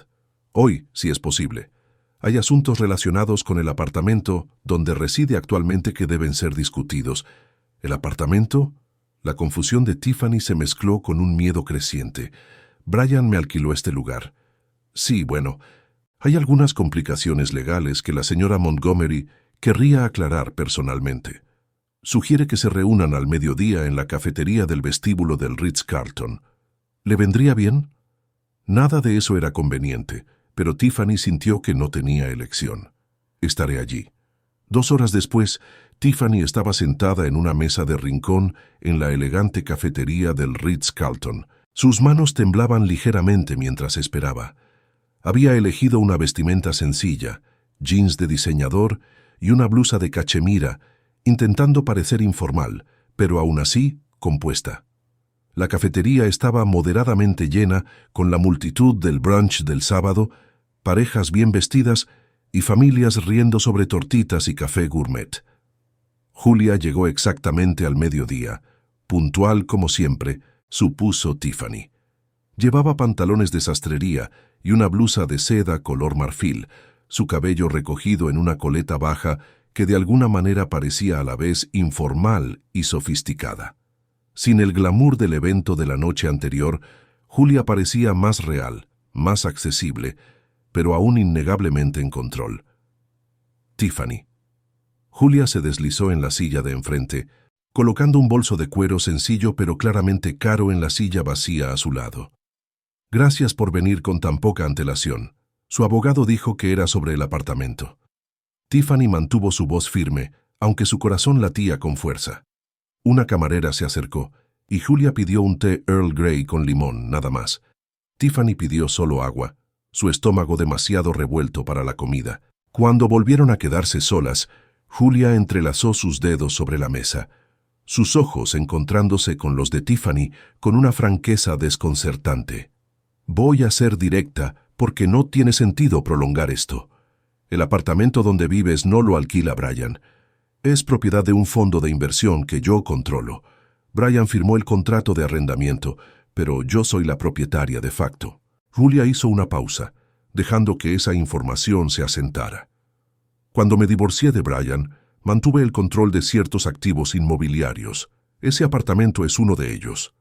Hoy, si es posible. Hay asuntos relacionados con el apartamento donde reside actualmente que deben ser discutidos». ¿El apartamento? La confusión de Tiffany se mezcló con un miedo creciente. «Brian me alquiló este lugar». «Sí, bueno, hay algunas complicaciones legales que la señora Montgomery querría aclarar personalmente. Sugiere que se reúnan al mediodía en la cafetería del vestíbulo del Ritz-Carlton. ¿Le vendría bien?» Nada de eso era conveniente, pero Tiffany sintió que no tenía elección. «Estaré allí». 2 horas después, Tiffany estaba sentada en una mesa de rincón en la elegante cafetería del Ritz-Carlton. Sus manos temblaban ligeramente mientras esperaba. Había elegido una vestimenta sencilla, jeans de diseñador y una blusa de cachemira, intentando parecer informal, pero aún así compuesta. La cafetería estaba moderadamente llena con la multitud del brunch del sábado, parejas bien vestidas y familias riendo sobre tortitas y café gourmet. Julia llegó exactamente al mediodía, puntual como siempre, supuso Tiffany. Llevaba pantalones de sastrería y una blusa de seda color marfil, su cabello recogido en una coleta baja que de alguna manera parecía a la vez informal y sofisticada. Sin el glamour del evento de la noche anterior, Julia parecía más real, más accesible, pero aún innegablemente en control. Tiffany. Julia se deslizó en la silla de enfrente, colocando un bolso de cuero sencillo pero claramente caro en la silla vacía a su lado. «Gracias por venir con tan poca antelación». Su abogado dijo que era sobre el apartamento. Tiffany mantuvo su voz firme, aunque su corazón latía con fuerza. Una camarera se acercó, y Julia pidió un té Earl Grey con limón, nada más. Tiffany pidió solo agua, su estómago demasiado revuelto para la comida. Cuando volvieron a quedarse solas, Julia entrelazó sus dedos sobre la mesa, sus ojos encontrándose con los de Tiffany con una franqueza desconcertante. «Voy a ser directa porque no tiene sentido prolongar esto. El apartamento donde vives no lo alquila Brian. Es propiedad de un fondo de inversión que yo controlo. Brian firmó el contrato de arrendamiento, pero yo soy la propietaria de facto. Julia hizo una pausa, dejando que esa información se asentara. Cuando me divorcié de Brian, mantuve el control de ciertos activos inmobiliarios. Ese apartamento es uno de ellos.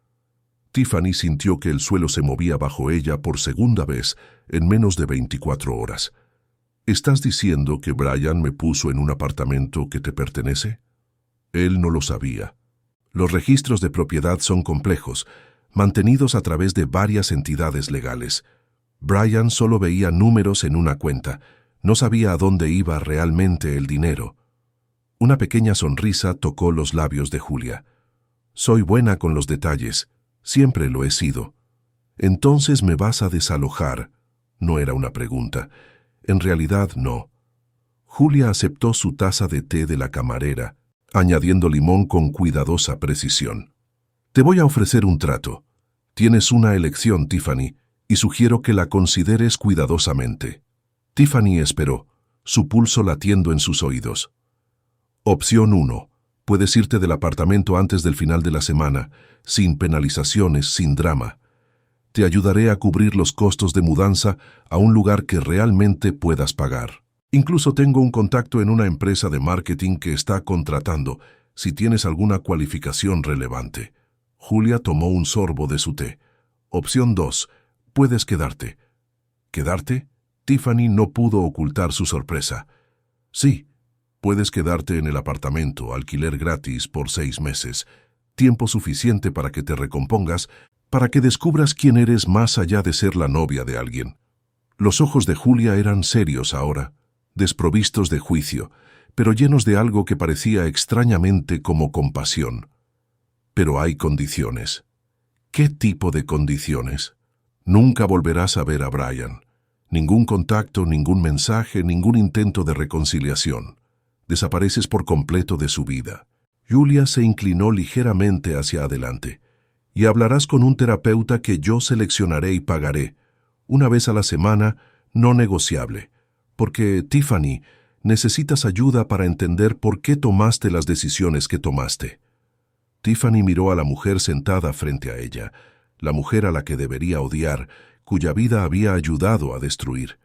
Tiffany sintió que el suelo se movía bajo ella por segunda vez en menos de 24 horas. ¿Estás diciendo que Brian me puso en un apartamento que te pertenece? Él no lo sabía. Los registros de propiedad son complejos, mantenidos a través de varias entidades legales. Brian solo veía números en una cuenta, no sabía a dónde iba realmente el dinero. Una pequeña sonrisa tocó los labios de Julia. Soy buena con los detalles, siempre lo he sido. ¿Entonces me vas a desalojar? No era una pregunta. En realidad, no. Julia aceptó su taza de té de la camarera, añadiendo limón con cuidadosa precisión. Te voy a ofrecer un trato. Tienes una elección, Tiffany, y sugiero que la consideres cuidadosamente. Tiffany esperó, su pulso latiendo en sus oídos. Opción 1. Puedes irte del apartamento antes del final de la semana, sin penalizaciones, sin drama. Te ayudaré a cubrir los costos de mudanza a un lugar que realmente puedas pagar. Incluso tengo un contacto en una empresa de marketing que está contratando, si tienes alguna cualificación relevante. Julia tomó un sorbo de su té. Opción 2. Puedes quedarte. ¿Quedarte? Tiffany no pudo ocultar su sorpresa. Sí, puedes quedarte en el apartamento, alquiler gratis por 6 meses, tiempo suficiente para que te recompongas, para que descubras quién eres más allá de ser la novia de alguien. Los ojos de Julia eran serios ahora, desprovistos de juicio, pero llenos de algo que parecía extrañamente como compasión. Pero hay condiciones. ¿Qué tipo de condiciones? Nunca volverás a ver a Brian. Ningún contacto, ningún mensaje, ningún intento de reconciliación. Desapareces por completo de su vida. Julia se inclinó ligeramente hacia adelante. Y hablarás con un terapeuta que yo seleccionaré y pagaré, una vez a la semana, no negociable. Porque, Tiffany, necesitas ayuda para entender por qué tomaste las decisiones que tomaste. Tiffany miró a la mujer sentada frente a ella, la mujer a la que debería odiar, cuya vida había ayudado a destruir.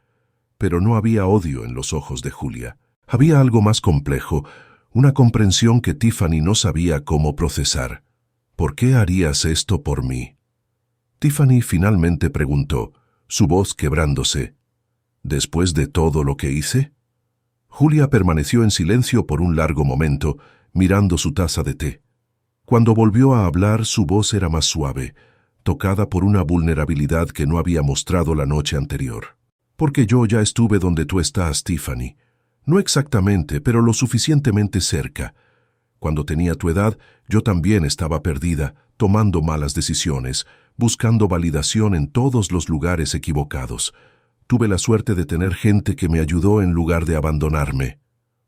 Pero no había odio en los ojos de Julia. Había algo más complejo, una comprensión que Tiffany no sabía cómo procesar. ¿Por qué harías esto por mí? Tiffany finalmente preguntó, su voz quebrándose. ¿Después de todo lo que hice? Julia permaneció en silencio por un largo momento, mirando su taza de té. Cuando volvió a hablar, su voz era más suave, tocada por una vulnerabilidad que no había mostrado la noche anterior. Porque yo ya estuve donde tú estás, Tiffany. No exactamente, pero lo suficientemente cerca. Cuando tenía tu edad, yo también estaba perdida, tomando malas decisiones, buscando validación en todos los lugares equivocados. Tuve la suerte de tener gente que me ayudó en lugar de abandonarme.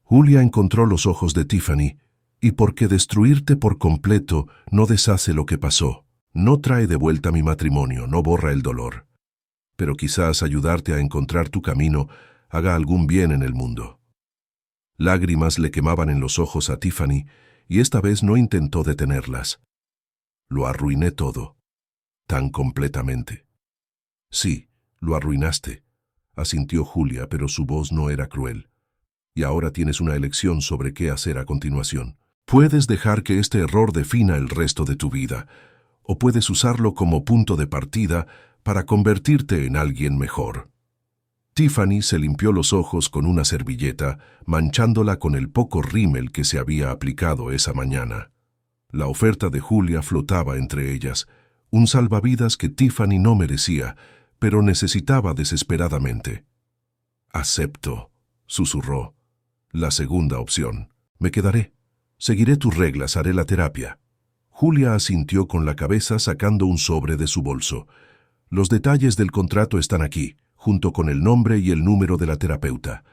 Julia encontró los ojos de Tiffany, y porque destruirte por completo no deshace lo que pasó. No trae de vuelta mi matrimonio, no borra el dolor. Pero quizás ayudarte a encontrar tu camino haga algún bien en el mundo. Lágrimas le quemaban en los ojos a Tiffany, y esta vez no intentó detenerlas. Lo arruiné todo, tan completamente. Sí, lo arruinaste, asintió Julia, pero su voz no era cruel. Y ahora tienes una elección sobre qué hacer a continuación. Puedes dejar que este error defina el resto de tu vida, o puedes usarlo como punto de partida para convertirte en alguien mejor. Tiffany se limpió los ojos con una servilleta, manchándola con el poco rímel que se había aplicado esa mañana. La oferta de Julia flotaba entre ellas, un salvavidas que Tiffany no merecía, pero necesitaba desesperadamente. «Acepto», susurró. «La segunda opción. Me quedaré. Seguiré tus reglas, haré la terapia». Julia asintió con la cabeza sacando un sobre de su bolso. «Los detalles del contrato están aquí, junto con el nombre y el número de la terapeuta.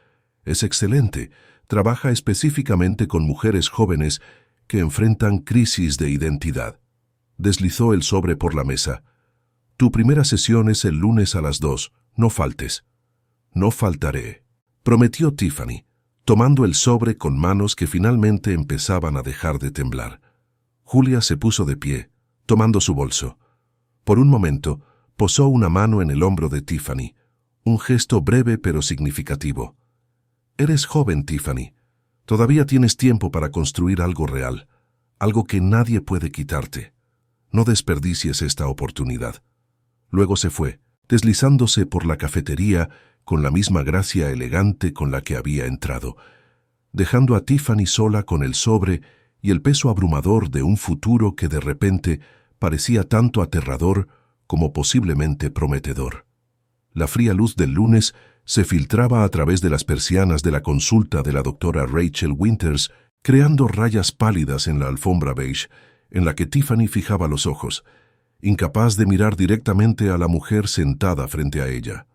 Es excelente. Trabaja específicamente con mujeres jóvenes que enfrentan crisis de identidad». Deslizó el sobre por la mesa. «Tu primera sesión es el lunes a las 2. No faltes». «No faltaré», prometió Tiffany, tomando el sobre con manos que finalmente empezaban a dejar de temblar. Julia se puso de pie, tomando su bolso. Por un momento, posó una mano en el hombro de Tiffany, un gesto breve pero significativo. Eres joven, Tiffany. Todavía tienes tiempo para construir algo real, algo que nadie puede quitarte. No desperdicies esta oportunidad. Luego se fue, deslizándose por la cafetería con la misma gracia elegante con la que había entrado, dejando a Tiffany sola con el sobre y el peso abrumador de un futuro que de repente parecía tanto aterrador como posiblemente prometedor. La fría luz del lunes se filtraba a través de las persianas de la consulta de la doctora Rachel Winters, creando rayas pálidas en la alfombra beige en la que Tiffany fijaba los ojos, incapaz de mirar directamente a la mujer sentada frente a ella.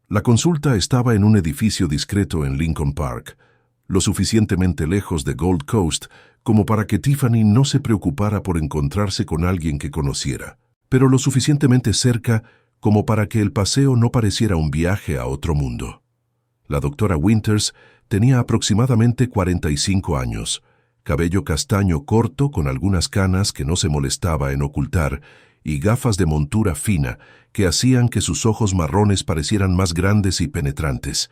La consulta estaba en un edificio discreto en Lincoln Park, lo suficientemente lejos de Gold Coast como para que Tiffany no se preocupara por encontrarse con alguien que conociera, pero lo suficientemente cerca como para que el paseo no pareciera un viaje a otro mundo. La doctora Winters tenía aproximadamente 45 años, cabello castaño corto con algunas canas que no se molestaba en ocultar y gafas de montura fina que hacían que sus ojos marrones parecieran más grandes y penetrantes.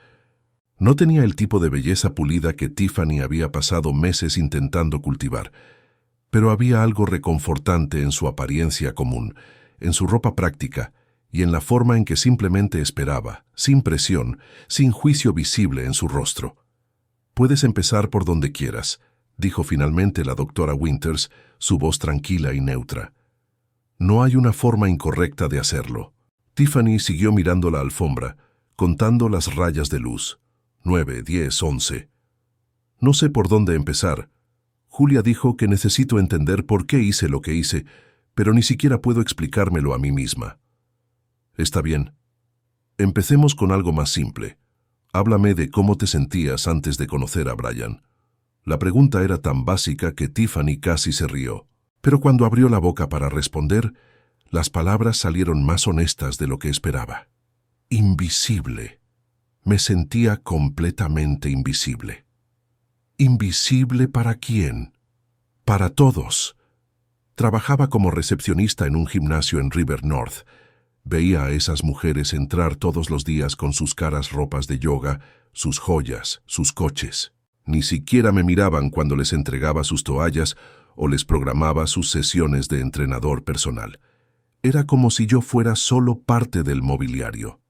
No tenía el tipo de belleza pulida que Tiffany había pasado meses intentando cultivar, pero había algo reconfortante en su apariencia común, en su ropa práctica y en la forma en que simplemente esperaba, sin presión, sin juicio visible en su rostro. «Puedes empezar por donde quieras», dijo finalmente la doctora Winters, su voz tranquila y neutra. «No hay una forma incorrecta de hacerlo». Tiffany siguió mirando la alfombra, contando las rayas de luz. 9, 10, 11. «No sé por dónde empezar. Julia dijo que necesito entender por qué hice lo que hice, pero ni siquiera puedo explicármelo a mí misma». «Está bien. Empecemos con algo más simple. Háblame de cómo te sentías antes de conocer a Brian». La pregunta era tan básica que Tiffany casi se rió, pero cuando abrió la boca para responder, las palabras salieron más honestas de lo que esperaba. «Invisible». Me sentía completamente invisible. ¿Invisible para quién? Para todos. Trabajaba como recepcionista en un gimnasio en River North. Veía a esas mujeres entrar todos los días con sus caras ropas de yoga, sus joyas, sus coches. Ni siquiera me miraban cuando les entregaba sus toallas o les programaba sus sesiones de entrenador personal. Era como si yo fuera solo parte del mobiliario.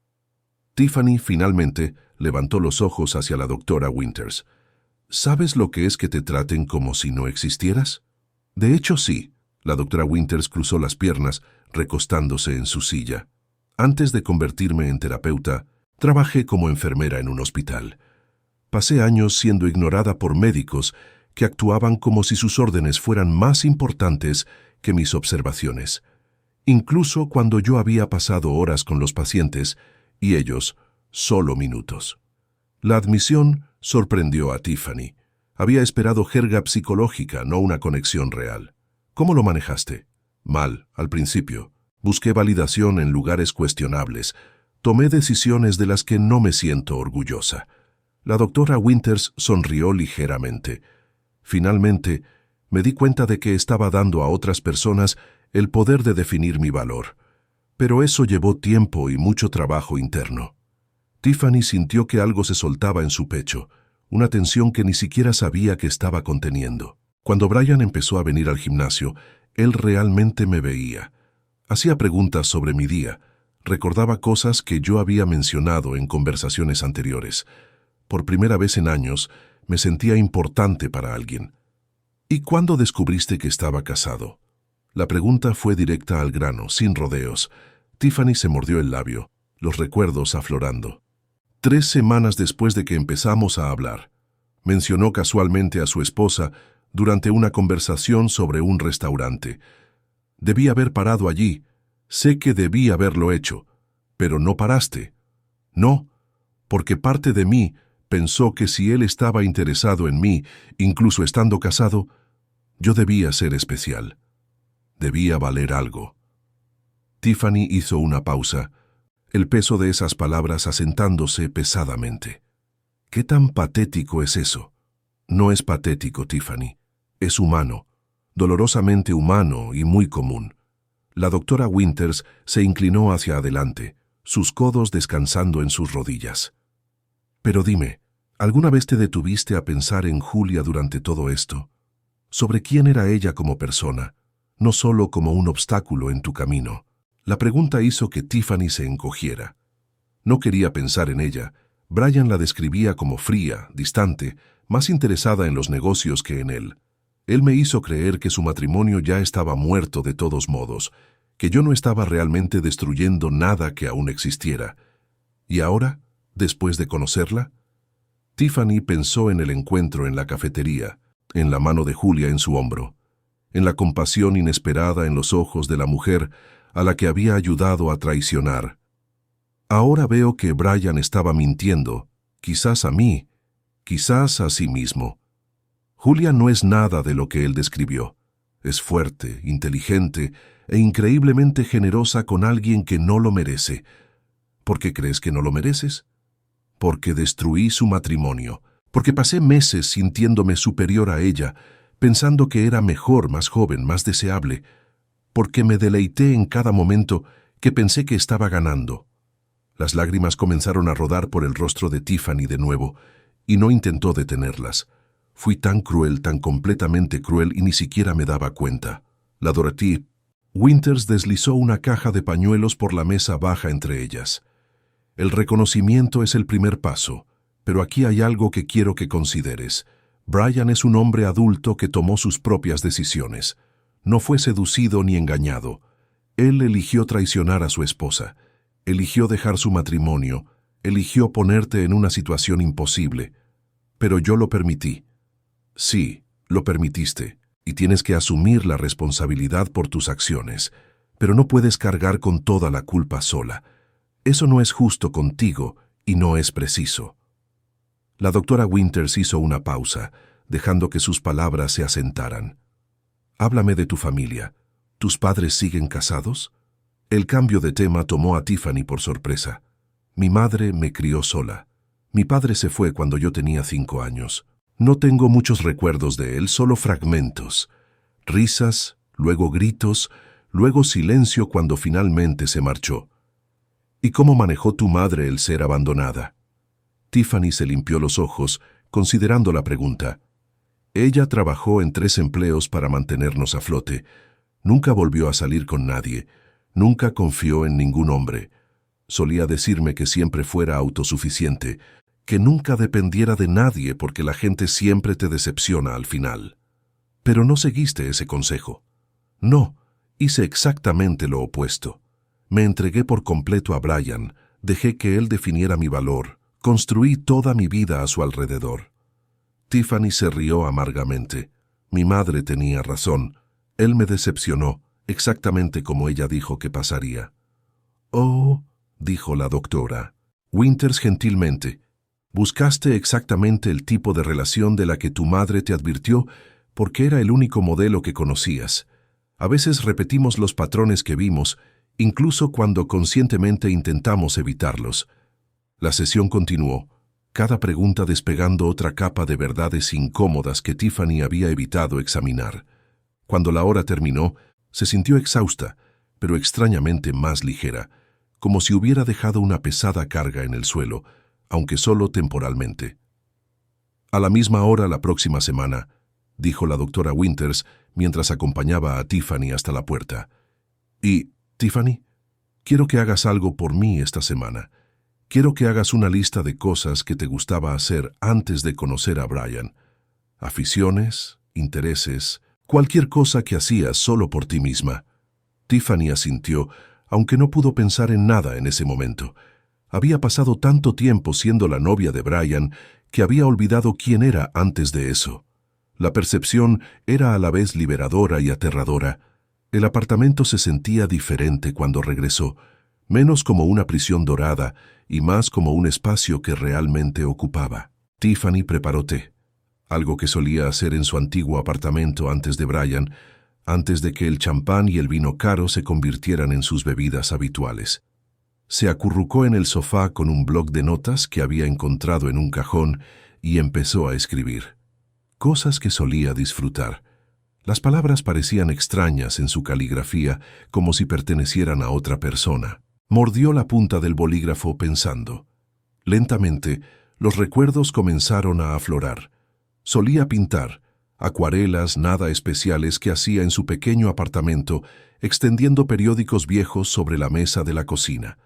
Tiffany finalmente levantó los ojos hacia la doctora Winters. «¿Sabes lo que es que te traten como si no existieras?» «De hecho, sí». La doctora Winters cruzó las piernas, recostándose en su silla. «Antes de convertirme en terapeuta, trabajé como enfermera en un hospital. Pasé años siendo ignorada por médicos que actuaban como si sus órdenes fueran más importantes que mis observaciones. Incluso cuando yo había pasado horas con los pacientes, y ellos solo minutos». La admisión sorprendió a Tiffany. Había esperado jerga psicológica, no una conexión real. «¿Cómo lo manejaste?» «Mal, al principio. Busqué validación en lugares cuestionables. Tomé decisiones de las que no me siento orgullosa». La doctora Winters sonrió ligeramente. «Finalmente, me di cuenta de que estaba dando a otras personas el poder de definir mi valor. Pero eso llevó tiempo y mucho trabajo interno». Tiffany sintió que algo se soltaba en su pecho, una tensión que ni siquiera sabía que estaba conteniendo. Cuando Brian empezó a venir al gimnasio, él realmente me veía. Hacía preguntas sobre mi día, recordaba cosas que yo había mencionado en conversaciones anteriores. Por primera vez en años, me sentía importante para alguien. «¿Y cuándo descubriste que estaba casado?» La pregunta fue directa al grano, sin rodeos. Tiffany se mordió el labio, los recuerdos aflorando. 3 semanas después de que empezamos a hablar. Mencionó casualmente a su esposa durante una conversación sobre un restaurante. «Debí haber parado allí. Sé que debí haberlo hecho. Pero no paraste». «No, porque parte de mí pensó que si él estaba interesado en mí, incluso estando casado, yo debía ser especial. Debía valer algo». Tiffany hizo una pausa, el peso de esas palabras asentándose pesadamente. «¿Qué tan patético es eso?» «No es patético, Tiffany. Es humano, dolorosamente humano y muy común. La doctora Winters se inclinó hacia adelante, sus codos descansando en sus rodillas. Pero dime, ¿alguna vez te detuviste a pensar en Julia durante todo esto? ¿Sobre quién era ella como persona, no solo como un obstáculo en tu camino? La pregunta hizo que Tiffany se encogiera. No quería pensar en ella. Brian la describía como fría, distante, más interesada en los negocios que en él. Él me hizo creer que su matrimonio ya estaba muerto de todos modos, que yo no estaba realmente destruyendo nada que aún existiera. ¿Y ahora, después de conocerla? Tiffany pensó en el encuentro en la cafetería, en la mano de Julia en su hombro, en la compasión inesperada en los ojos de la mujer a la que había ayudado a traicionar. Ahora veo que Brian estaba mintiendo, quizás a mí, quizás a sí mismo. Julia no es nada de lo que él describió. Es fuerte, inteligente e increíblemente generosa con alguien que no lo merece. ¿Por qué crees que no lo mereces? Porque destruí su matrimonio, porque pasé meses sintiéndome superior a ella, pensando que era mejor, más joven, más deseable, porque me deleité en cada momento que pensé que estaba ganando. Las lágrimas comenzaron a rodar por el rostro de Tiffany de nuevo, y no intentó detenerlas. Fui tan cruel, tan completamente cruel, y ni siquiera me daba cuenta. La Dorothy. Winters deslizó una caja de pañuelos por la mesa baja entre ellas. El reconocimiento es el primer paso, pero aquí hay algo que quiero que consideres. Brian es un hombre adulto que tomó sus propias decisiones. No fue seducido ni engañado. Él eligió traicionar a su esposa. Eligió dejar su matrimonio. Eligió ponerte en una situación imposible. Pero yo lo permití. Sí, lo permitiste, y tienes que asumir la responsabilidad por tus acciones, pero no puedes cargar con toda la culpa sola. Eso no es justo contigo y no es preciso. La doctora Winters hizo una pausa, dejando que sus palabras se asentaran. Háblame de tu familia. ¿Tus padres siguen casados? El cambio de tema tomó a Tiffany por sorpresa. Mi madre me crió sola. Mi padre se fue cuando yo tenía 5 años. No tengo muchos recuerdos de él, solo fragmentos. Risas, luego gritos, luego silencio cuando finalmente se marchó. ¿Y cómo manejó tu madre el ser abandonada? Tiffany se limpió los ojos, considerando la pregunta. Ella trabajó en 3 empleos para mantenernos a flote. Nunca volvió a salir con nadie. Nunca confió en ningún hombre. Solía decirme que siempre fuera autosuficiente, que nunca dependiera de nadie porque la gente siempre te decepciona al final. Pero no seguiste ese consejo. No, hice exactamente lo opuesto. Me entregué por completo a Brian, dejé que él definiera mi valor, construí toda mi vida a su alrededor. Tiffany se rió amargamente. Mi madre tenía razón. Él me decepcionó, exactamente como ella dijo que pasaría. Oh, dijo la doctora. Winters gentilmente. Buscaste exactamente el tipo de relación de la que tu madre te advirtió porque era el único modelo que conocías. A veces repetimos los patrones que vimos, incluso cuando conscientemente intentamos evitarlos. La sesión continuó, cada pregunta despegando otra capa de verdades incómodas que Tiffany había evitado examinar. Cuando la hora terminó, se sintió exhausta, pero extrañamente más ligera, como si hubiera dejado una pesada carga en el suelo, aunque solo temporalmente. A la misma hora la próxima semana, dijo la doctora Winters mientras acompañaba a Tiffany hasta la puerta. Y, Tiffany, quiero que hagas algo por mí esta semana. Quiero que hagas una lista de cosas que te gustaba hacer antes de conocer a Brian. Aficiones, intereses, cualquier cosa que hacías solo por ti misma. Tiffany asintió, aunque no pudo pensar en nada en ese momento. Había pasado tanto tiempo siendo la novia de Brian que había olvidado quién era antes de eso. La percepción era a la vez liberadora y aterradora. El apartamento se sentía diferente cuando regresó, menos como una prisión dorada y más como un espacio que realmente ocupaba. Tiffany preparó té, algo que solía hacer en su antiguo apartamento antes de Brian, antes de que el champán y el vino caro se convirtieran en sus bebidas habituales. Se acurrucó en el sofá con un bloc de notas que había encontrado en un cajón y empezó a escribir. Cosas que solía disfrutar. Las palabras parecían extrañas en su caligrafía, como si pertenecieran a otra persona. Mordió la punta del bolígrafo pensando. Lentamente, los recuerdos comenzaron a aflorar. Solía pintar, acuarelas nada especiales que hacía en su pequeño apartamento, extendiendo periódicos viejos sobre la mesa de la cocina.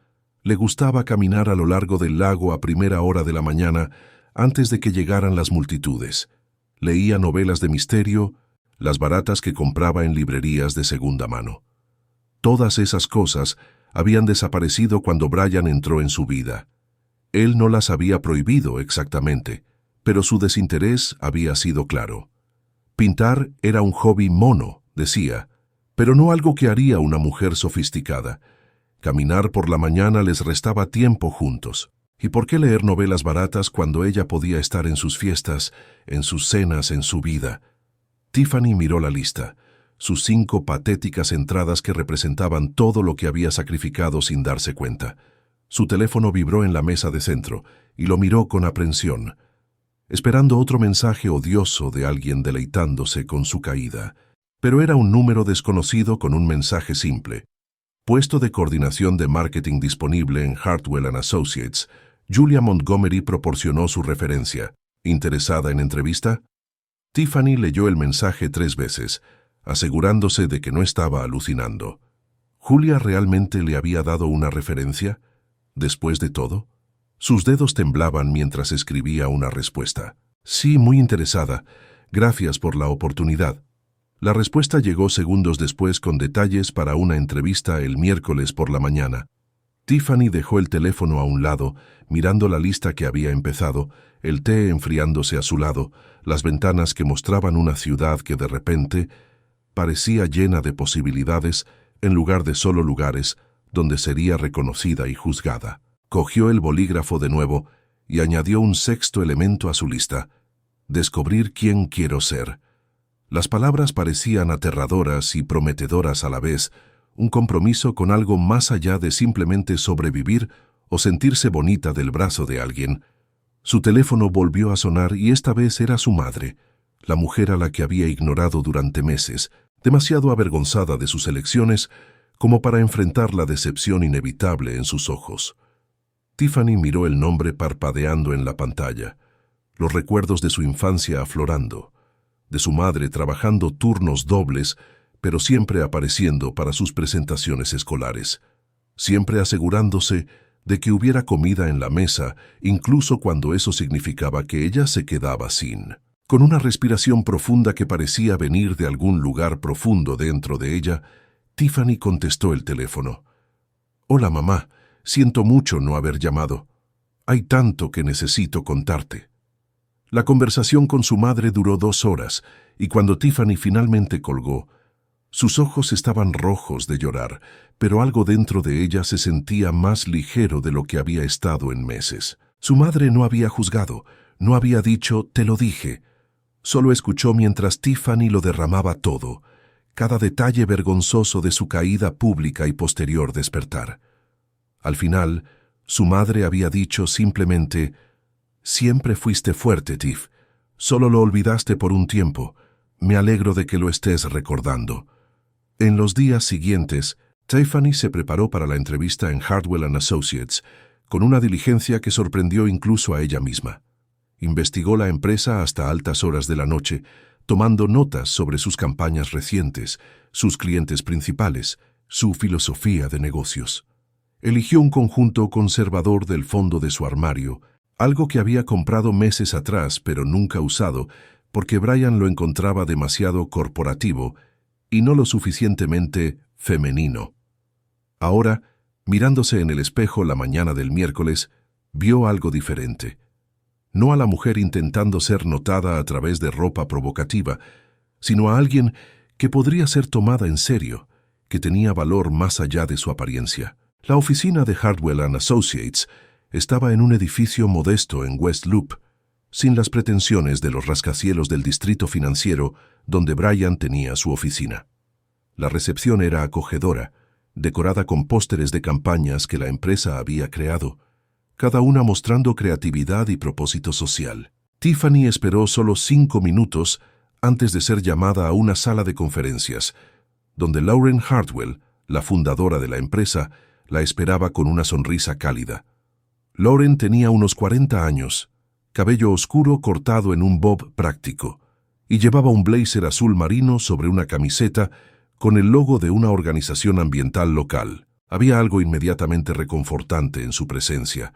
Le gustaba caminar a lo largo del lago a primera hora de la mañana, antes de que llegaran las multitudes. Leía novelas de misterio, las baratas que compraba en librerías de segunda mano. Todas esas cosas habían desaparecido cuando Brian entró en su vida. Él no las había prohibido exactamente, pero su desinterés había sido claro. Pintar era un hobby mono, decía, pero no algo que haría una mujer sofisticada. Caminar por la mañana les restaba tiempo juntos. ¿Y por qué leer novelas baratas cuando ella podía estar en sus fiestas, en sus cenas, en su vida? Tiffany miró la lista, sus 5 patéticas entradas que representaban todo lo que había sacrificado sin darse cuenta. Su teléfono vibró en la mesa de centro y lo miró con aprensión, esperando otro mensaje odioso de alguien deleitándose con su caída. Pero era un número desconocido con un mensaje simple. Puesto de coordinación de marketing disponible en Hartwell & Associates, Julia Montgomery proporcionó su referencia. ¿Interesada en entrevista? Tiffany leyó el mensaje 3 veces, asegurándose de que no estaba alucinando. ¿Julia realmente le había dado una referencia? Después de todo, sus dedos temblaban mientras escribía una respuesta. Sí, muy interesada. Gracias por la oportunidad. La respuesta llegó segundos después con detalles para una entrevista el miércoles por la mañana. Tiffany dejó el teléfono a un lado, mirando la lista que había empezado, el té enfriándose a su lado, las ventanas que mostraban una ciudad que de repente parecía llena de posibilidades en lugar de solo lugares donde sería reconocida y juzgada. Cogió el bolígrafo de nuevo y añadió un 6º elemento a su lista: descubrir quién quiero ser. Las palabras parecían aterradoras y prometedoras a la vez, un compromiso con algo más allá de simplemente sobrevivir o sentirse bonita del brazo de alguien. Su teléfono volvió a sonar y esta vez era su madre, la mujer a la que había ignorado durante meses, demasiado avergonzada de sus elecciones como para enfrentar la decepción inevitable en sus ojos. Tiffany miró el nombre parpadeando en la pantalla, los recuerdos de su infancia aflorando, de su madre trabajando turnos dobles, pero siempre apareciendo para sus presentaciones escolares, siempre asegurándose de que hubiera comida en la mesa, incluso cuando eso significaba que ella se quedaba sin. Con una respiración profunda que parecía venir de algún lugar profundo dentro de ella, Tiffany contestó el teléfono. «Hola, mamá. Siento mucho no haber llamado. Hay tanto que necesito contarte». La conversación con su madre duró 2 horas, y cuando Tiffany finalmente colgó, sus ojos estaban rojos de llorar, pero algo dentro de ella se sentía más ligero de lo que había estado en meses. Su madre no había juzgado, no había dicho «te lo dije». Solo escuchó mientras Tiffany lo derramaba todo, cada detalle vergonzoso de su caída pública y posterior despertar. Al final, su madre había dicho simplemente: «Siempre fuiste fuerte, Tiff. Solo lo olvidaste por un tiempo. Me alegro de que lo estés recordando». En los días siguientes, Tiffany se preparó para la entrevista en Hartwell & Associates, con una diligencia que sorprendió incluso a ella misma. Investigó la empresa hasta altas horas de la noche, tomando notas sobre sus campañas recientes, sus clientes principales, su filosofía de negocios. Eligió un conjunto conservador del fondo de su armario, algo que había comprado meses atrás pero nunca usado, porque Brian lo encontraba demasiado corporativo y no lo suficientemente femenino. Ahora, mirándose en el espejo la mañana del miércoles, vio algo diferente. No a la mujer intentando ser notada a través de ropa provocativa, sino a alguien que podría ser tomada en serio, que tenía valor más allá de su apariencia. La oficina de Hartwell & Associates estaba en un edificio modesto en West Loop, sin las pretensiones de los rascacielos del distrito financiero donde Brian tenía su oficina. La recepción era acogedora, decorada con pósteres de campañas que la empresa había creado, cada una mostrando creatividad y propósito social. Tiffany esperó solo 5 minutos antes de ser llamada a una sala de conferencias, donde Lauren Hartwell, la fundadora de la empresa, la esperaba con una sonrisa cálida. Lauren tenía unos 40 años, cabello oscuro cortado en un bob práctico, y llevaba un blazer azul marino sobre una camiseta con el logo de una organización ambiental local. Había algo inmediatamente reconfortante en su presencia,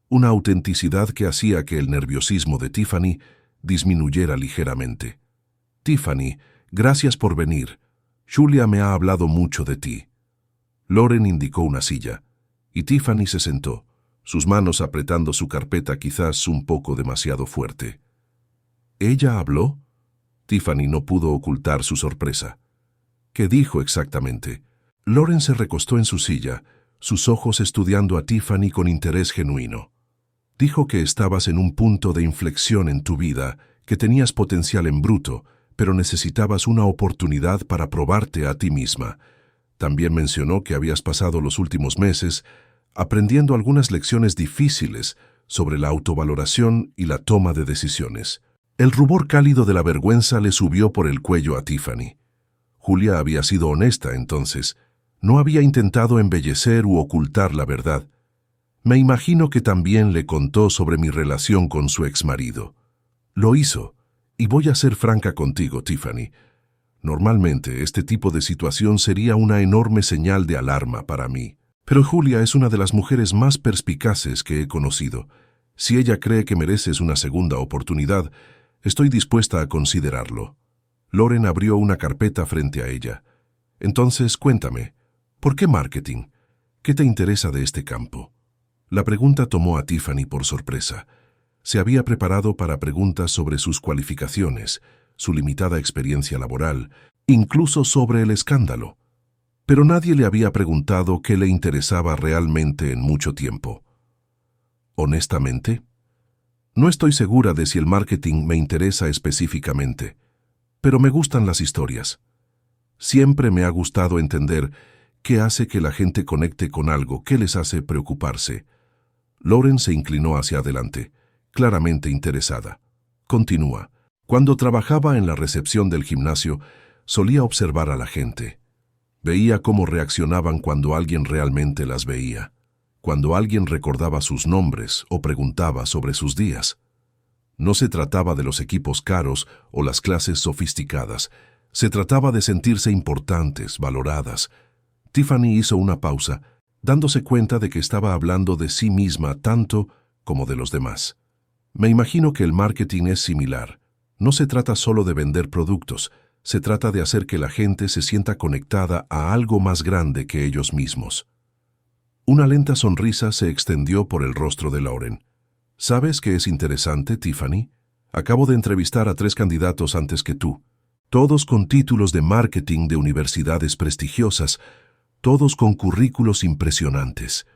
una autenticidad que hacía que el nerviosismo de Tiffany disminuyera ligeramente. «Tiffany, gracias por venir. Julia me ha hablado mucho de ti». Lauren indicó una silla, y Tiffany se sentó, sus manos apretando su carpeta quizás un poco demasiado fuerte. «¿Ella habló?» Tiffany no pudo ocultar su sorpresa. «¿Qué dijo exactamente?» Lauren se recostó en su silla, sus ojos estudiando a Tiffany con interés genuino. «Dijo que estabas en un punto de inflexión en tu vida, que tenías potencial en bruto, pero necesitabas una oportunidad para probarte a ti misma. También mencionó que habías pasado los últimos meses aprendiendo algunas lecciones difíciles sobre la autovaloración y la toma de decisiones». El rubor cálido de la vergüenza le subió por el cuello a Tiffany. Julia había sido honesta entonces. No había intentado embellecer u ocultar la verdad. «Me imagino que también le contó sobre mi relación con su exmarido». «Lo hizo, y voy a ser franca contigo, Tiffany. Normalmente este tipo de situación sería una enorme señal de alarma para mí. Pero Julia es una de las mujeres más perspicaces que he conocido. Si ella cree que mereces una segunda oportunidad, estoy dispuesta a considerarlo». Lauren abrió una carpeta frente a ella. «Entonces, cuéntame, ¿por qué marketing? ¿Qué te interesa de este campo?» La pregunta tomó a Tiffany por sorpresa. Se había preparado para preguntas sobre sus cualificaciones, su limitada experiencia laboral, incluso sobre el escándalo. Pero nadie le había preguntado qué le interesaba realmente en mucho tiempo. «Honestamente, no estoy segura de si el marketing me interesa específicamente, pero me gustan las historias. Siempre me ha gustado entender qué hace que la gente conecte con algo, qué les hace preocuparse». Lauren se inclinó hacia adelante, claramente interesada. Continúa. «Cuando trabajaba en la recepción del gimnasio, solía observar a la gente. Veía cómo reaccionaban cuando alguien realmente las veía, cuando alguien recordaba sus nombres o preguntaba sobre sus días. No se trataba de los equipos caros o las clases sofisticadas. Se trataba de sentirse importantes, valoradas». Tiffany hizo una pausa, dándose cuenta de que estaba hablando de sí misma tanto como de los demás. «Me imagino que el marketing es similar. No se trata solo de vender productos, se trata de hacer que la gente se sienta conectada a algo más grande que ellos mismos». Una lenta sonrisa se extendió por el rostro de Lauren. «¿Sabes qué es interesante, Tiffany? Acabo de entrevistar a 3 candidatos antes que tú, todos con títulos de marketing de universidades prestigiosas, todos con currículos impresionantes.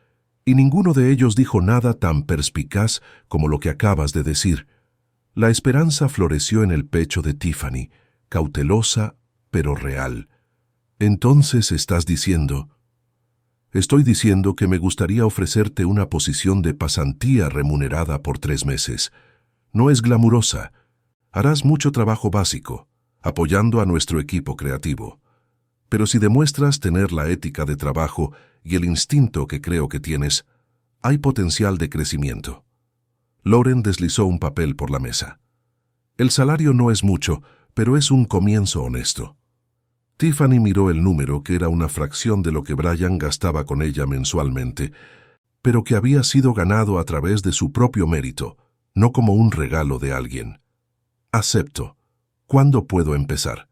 Y ninguno de ellos dijo nada tan perspicaz como lo que acabas de decir». La esperanza floreció en el pecho de Tiffany, cautelosa pero real. «Entonces estás diciendo...» «Estoy diciendo que me gustaría ofrecerte una posición de pasantía remunerada por 3 meses. No es glamurosa. Harás mucho trabajo básico, apoyando a nuestro equipo creativo. Pero si demuestras tener la ética de trabajo y el instinto que creo que tienes, hay potencial de crecimiento». Lauren deslizó un papel por la mesa. «El salario no es mucho, pero es un comienzo honesto». Tiffany miró el número, que era una fracción de lo que Brian gastaba con ella mensualmente, pero que había sido ganado a través de su propio mérito, no como un regalo de alguien. «Acepto. ¿Cuándo puedo empezar?»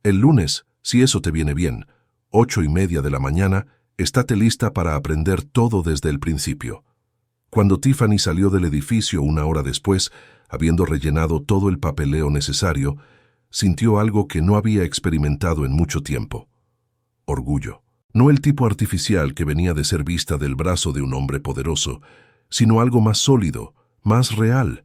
«El lunes, si eso te viene bien. 8:30 de la mañana, estate lista para aprender todo desde el principio». Cuando Tiffany salió del edificio 1 hora después, habiendo rellenado todo el papeleo necesario, sintió algo que no había experimentado en mucho tiempo. Orgullo. No el tipo artificial que venía de ser vista del brazo de un hombre poderoso, sino algo más sólido, más real.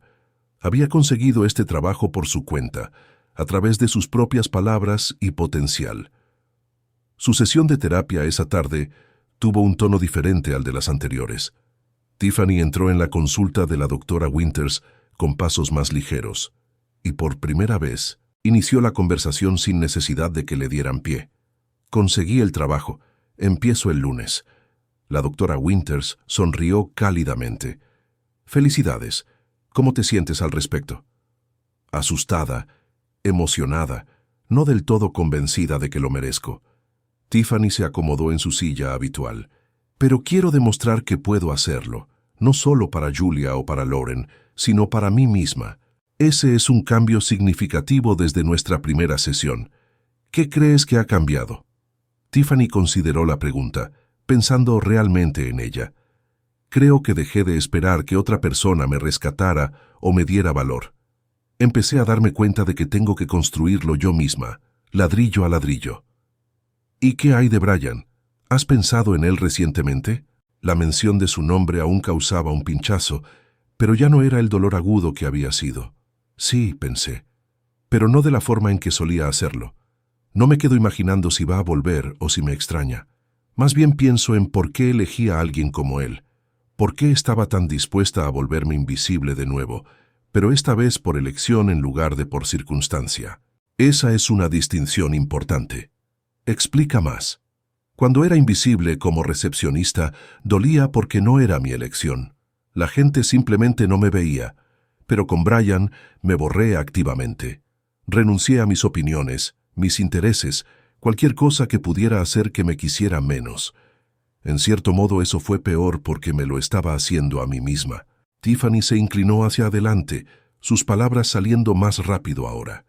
Había conseguido este trabajo por su cuenta, a través de sus propias palabras y potencial. Su sesión de terapia esa tarde tuvo un tono diferente al de las anteriores. Tiffany entró en la consulta de la doctora Winters con pasos más ligeros, y por primera vez Inició la conversación sin necesidad de que le dieran pie. Conseguí el trabajo. Empiezo el lunes. La doctora Winters sonrió cálidamente. Felicidades. ¿Cómo te sientes al respecto? Asustada, emocionada, no del todo convencida de que lo merezco. Tiffany se acomodó en su silla habitual. Pero quiero demostrar que puedo hacerlo, no solo para Julia o para Lauren, sino para mí misma. Ese es un cambio significativo desde nuestra primera sesión. ¿Qué crees que ha cambiado? Tiffany consideró la pregunta, pensando realmente en ella. Creo que dejé de esperar que otra persona me rescatara o me diera valor. Empecé a darme cuenta de que tengo que construirlo yo misma, ladrillo a ladrillo. ¿Y qué hay de Brian? ¿Has pensado en él recientemente? La mención de su nombre aún causaba un pinchazo, pero ya no era el dolor agudo que había sido. Sí, pensé, pero no de la forma en que solía hacerlo. No me quedo imaginando si va a volver o si me extraña. Más bien pienso en por qué elegí a alguien como él. ¿Por qué estaba tan dispuesta a volverme invisible de nuevo, pero esta vez por elección en lugar de por circunstancia? Esa es una distinción importante. Explica más. Cuando era invisible como recepcionista, dolía porque no era mi elección. La gente simplemente no me veía, pero con Brian me borré activamente. Renuncié a mis opiniones, mis intereses, cualquier cosa que pudiera hacer que me quisiera menos. En cierto modo eso fue peor porque me lo estaba haciendo a mí misma. Tiffany se inclinó hacia adelante, sus palabras saliendo más rápido ahora.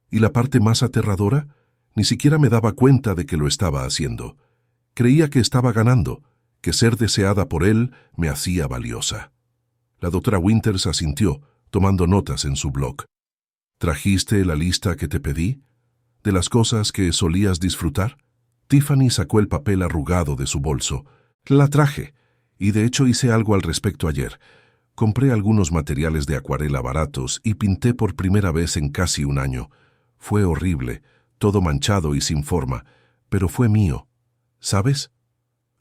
¿Y la parte más aterradora? Ni siquiera me daba cuenta de que lo estaba haciendo. Creía que estaba ganando, que ser deseada por él me hacía valiosa. La doctora Winters asintió, tomando notas en su blog. ¿Trajiste la lista que te pedí? ¿De las cosas que solías disfrutar? Tiffany sacó el papel arrugado de su bolso. La traje, y de hecho hice algo al respecto ayer. Compré algunos materiales de acuarela baratos y pinté por primera vez en casi un año. Fue horrible, todo manchado y sin forma, pero fue mío. ¿Sabes?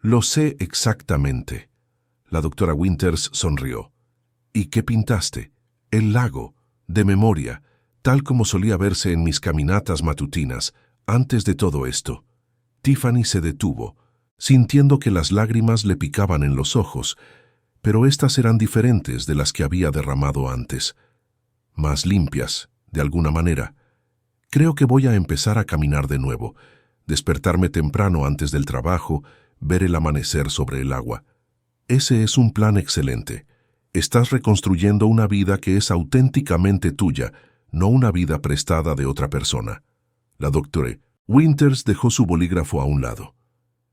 Lo sé exactamente. La doctora Winters sonrió. ¿Y qué pintaste? El lago, de memoria, tal como solía verse en mis caminatas matutinas, antes de todo esto. Tiffany se detuvo, sintiendo que las lágrimas le picaban en los ojos, pero éstas eran diferentes de las que había derramado antes. Más limpias, de alguna manera. Creo que voy a empezar a caminar de nuevo, despertarme temprano antes del trabajo, ver el amanecer sobre el agua. Ese es un plan excelente. Estás reconstruyendo una vida que es auténticamente tuya, no una vida prestada de otra persona. La doctora Winters dejó su bolígrafo a un lado.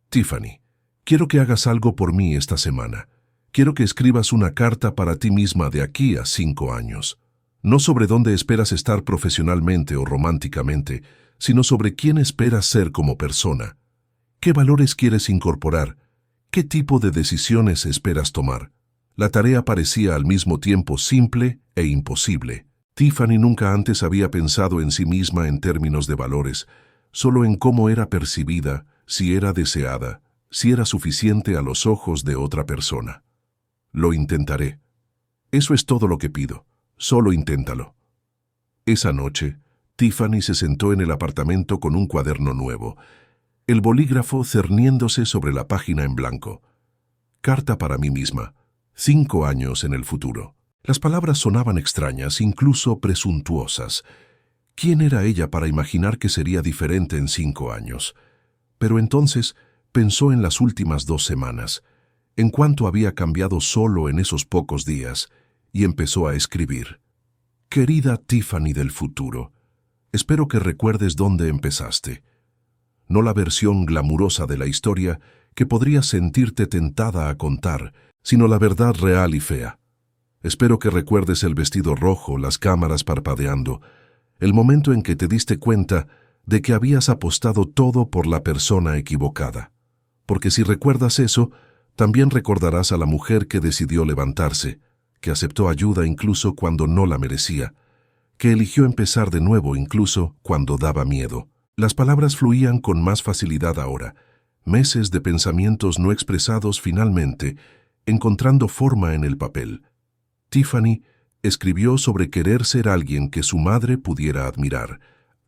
Tiffany, quiero que hagas algo por mí esta semana. Quiero que escribas una carta para ti misma de aquí a 5 años. No sobre dónde esperas estar profesionalmente o románticamente, sino sobre quién esperas ser como persona. ¿Qué valores quieres incorporar? ¿Qué tipo de decisiones esperas tomar? La tarea parecía al mismo tiempo simple e imposible. Tiffany nunca antes había pensado en sí misma en términos de valores, solo en cómo era percibida, si era deseada, si era suficiente a los ojos de otra persona. Lo intentaré. Eso es todo lo que pido. Solo inténtalo. Esa noche, Tiffany se sentó en el apartamento con un cuaderno nuevo, el bolígrafo cerniéndose sobre la página en blanco. Carta para mí misma. 5 años en el futuro. Las palabras sonaban extrañas, incluso presuntuosas. ¿Quién era ella para imaginar que sería diferente en 5 años? Pero entonces pensó en las últimas 2 semanas, en cuánto había cambiado solo en esos pocos días, y empezó a escribir. Querida Tiffany del futuro, espero que recuerdes dónde empezaste. No la versión glamurosa de la historia que podrías sentirte tentada a contar, sino la verdad real y fea. Espero que recuerdes el vestido rojo, las cámaras parpadeando, el momento en que te diste cuenta de que habías apostado todo por la persona equivocada. Porque si recuerdas eso, también recordarás a la mujer que decidió levantarse, que aceptó ayuda incluso cuando no la merecía, que eligió empezar de nuevo incluso cuando daba miedo. Las palabras fluían con más facilidad ahora, meses de pensamientos no expresados finalmente, encontrando forma en el papel. Tiffany escribió sobre querer ser alguien que su madre pudiera admirar,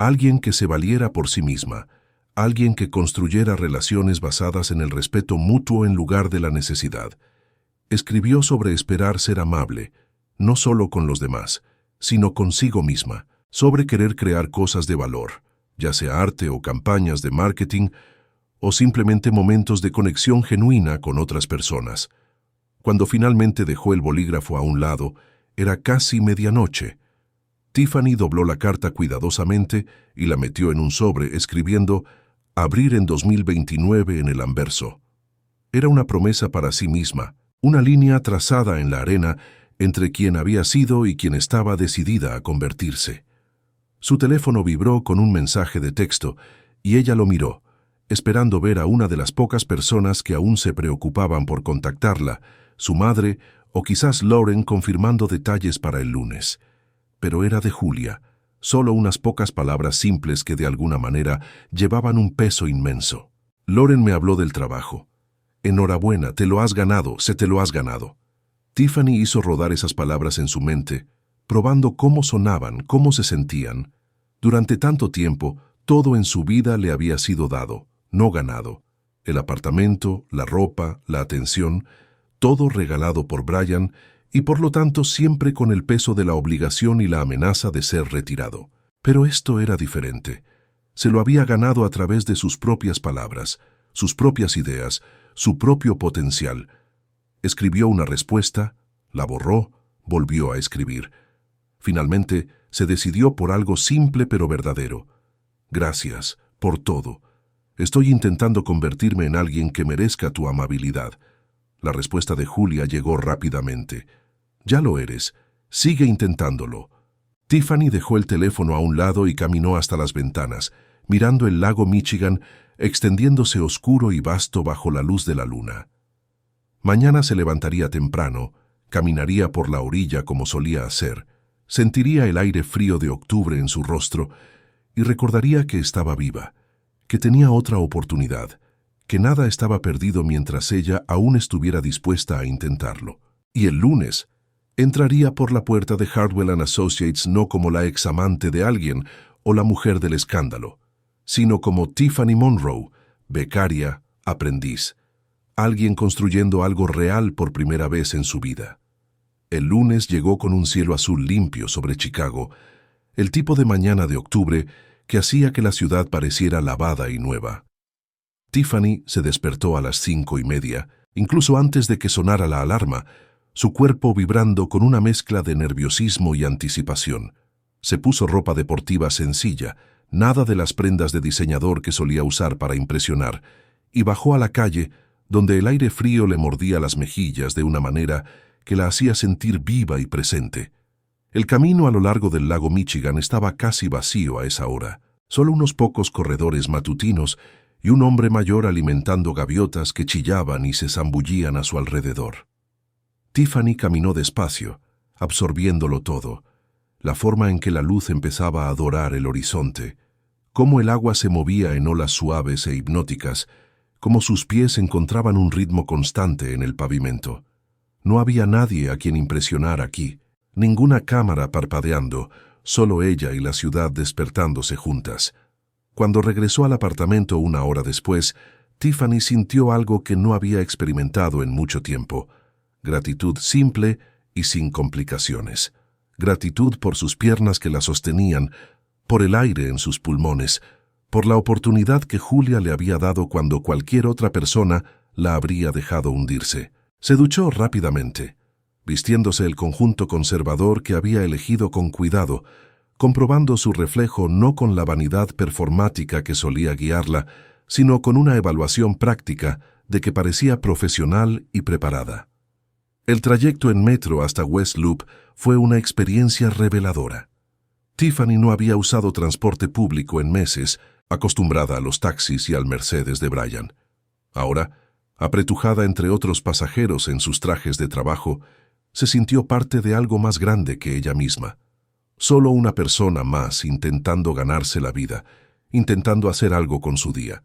Alguien que se valiera por sí misma, alguien que construyera relaciones basadas en el respeto mutuo en lugar de la necesidad. Escribió sobre esperar ser amable, no solo con los demás, sino consigo misma, sobre querer crear cosas de valor, ya sea arte o campañas de marketing, o simplemente momentos de conexión genuina con otras personas. Cuando finalmente dejó el bolígrafo a un lado, era casi medianoche. Tiffany dobló la carta cuidadosamente y la metió en un sobre, escribiendo «Abrir en 2029» en el anverso. Era una promesa para sí misma, una línea trazada en la arena entre quien había sido y quien estaba decidida a convertirse. Su teléfono vibró con un mensaje de texto y ella lo miró, esperando ver a una de las pocas personas que aún se preocupaban por contactarla, su madre o quizás Lauren confirmando detalles para el lunes. Pero era de Julia, solo unas pocas palabras simples que de alguna manera llevaban un peso inmenso. Lauren me habló del trabajo. Enhorabuena, te lo has ganado, se te lo has ganado. Tiffany hizo rodar esas palabras en su mente, probando cómo sonaban, cómo se sentían. Durante tanto tiempo, todo en su vida le había sido dado, no ganado. El apartamento, la ropa, la atención, todo regalado por Brian y por lo tanto siempre con el peso de la obligación y la amenaza de ser retirado. Pero esto era diferente. Se lo había ganado a través de sus propias palabras, sus propias ideas, su propio potencial. Escribió una respuesta, la borró, volvió a escribir. Finalmente, se decidió por algo simple pero verdadero. Gracias, por todo. Estoy intentando convertirme en alguien que merezca tu amabilidad. La respuesta de Julia llegó rápidamente. Ya lo eres. Sigue intentándolo. Tiffany dejó el teléfono a un lado y caminó hasta las ventanas, mirando el lago Michigan extendiéndose oscuro y vasto bajo la luz de la luna. Mañana se levantaría temprano, caminaría por la orilla como solía hacer, sentiría el aire frío de octubre en su rostro y recordaría que estaba viva, que tenía otra oportunidad, que nada estaba perdido mientras ella aún estuviera dispuesta a intentarlo. Y el lunes entraría por la puerta de Hardwell & Associates no como la examante de alguien o la mujer del escándalo, sino como Tiffany Monroe, becaria, aprendiz, alguien construyendo algo real por primera vez en su vida. El lunes llegó con un cielo azul limpio sobre Chicago, el tipo de mañana de octubre que hacía que la ciudad pareciera lavada y nueva. Tiffany se despertó a las 5:30, incluso antes de que sonara la alarma, su cuerpo vibrando con una mezcla de nerviosismo y anticipación. Se puso ropa deportiva sencilla, nada de las prendas de diseñador que solía usar para impresionar, y bajó a la calle, donde el aire frío le mordía las mejillas de una manera que la hacía sentir viva y presente. El camino a lo largo del lago Michigan estaba casi vacío a esa hora, solo unos pocos corredores matutinos y un hombre mayor alimentando gaviotas que chillaban y se zambullían a su alrededor. Tiffany caminó despacio, absorbiéndolo todo, la forma en que la luz empezaba a dorar el horizonte, cómo el agua se movía en olas suaves e hipnóticas, cómo sus pies encontraban un ritmo constante en el pavimento. No había nadie a quien impresionar aquí, ninguna cámara parpadeando, solo ella y la ciudad despertándose juntas. Cuando regresó al apartamento una hora después, Tiffany sintió algo que no había experimentado en mucho tiempo: gratitud simple y sin complicaciones. Gratitud por sus piernas que la sostenían, por el aire en sus pulmones, por la oportunidad que Julia le había dado cuando cualquier otra persona la habría dejado hundirse. Se duchó rápidamente, vistiéndose el conjunto conservador que había elegido con cuidado, comprobando su reflejo no con la vanidad performática que solía guiarla, sino con una evaluación práctica de que parecía profesional y preparada. El trayecto en metro hasta West Loop fue una experiencia reveladora. Tiffany no había usado transporte público en meses, acostumbrada a los taxis y al Mercedes de Brian. Ahora, apretujada entre otros pasajeros en sus trajes de trabajo, se sintió parte de algo más grande que ella misma. Solo una persona más intentando ganarse la vida, intentando hacer algo con su día.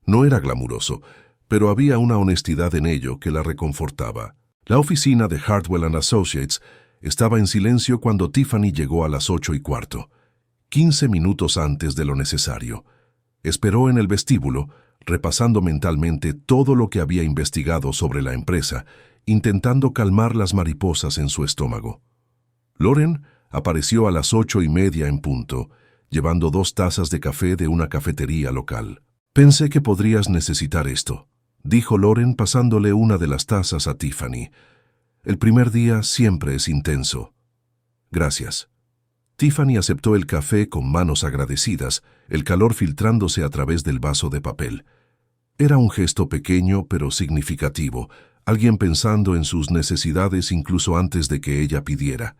No era glamuroso, pero había una honestidad en ello que la reconfortaba. La oficina de Hardwell & Associates estaba en silencio cuando Tiffany llegó a las 8:15. 15 minutos antes de lo necesario. Esperó en el vestíbulo, repasando mentalmente todo lo que había investigado sobre la empresa, intentando calmar las mariposas en su estómago. Lauren apareció a las 8:30 en punto, llevando 2 tazas de café de una cafetería local. «Pensé que podrías necesitar esto», dijo Lauren pasándole una de las tazas a Tiffany. «El primer día siempre es intenso». «Gracias». Tiffany aceptó el café con manos agradecidas, el calor filtrándose a través del vaso de papel. Era un gesto pequeño pero significativo, alguien pensando en sus necesidades incluso antes de que ella pidiera.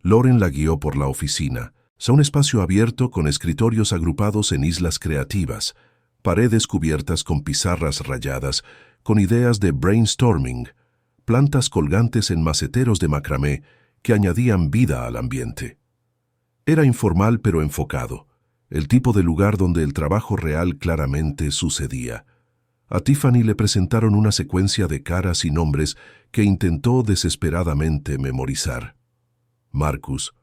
Lauren la guió por la oficina, a un espacio abierto con escritorios agrupados en islas creativas, paredes cubiertas con pizarras rayadas, con ideas de brainstorming, plantas colgantes en maceteros de macramé que añadían vida al ambiente. Era informal pero enfocado, el tipo de lugar donde el trabajo real claramente sucedía. A Tiffany le presentaron una secuencia de caras y nombres que intentó desesperadamente memorizar. Marcus,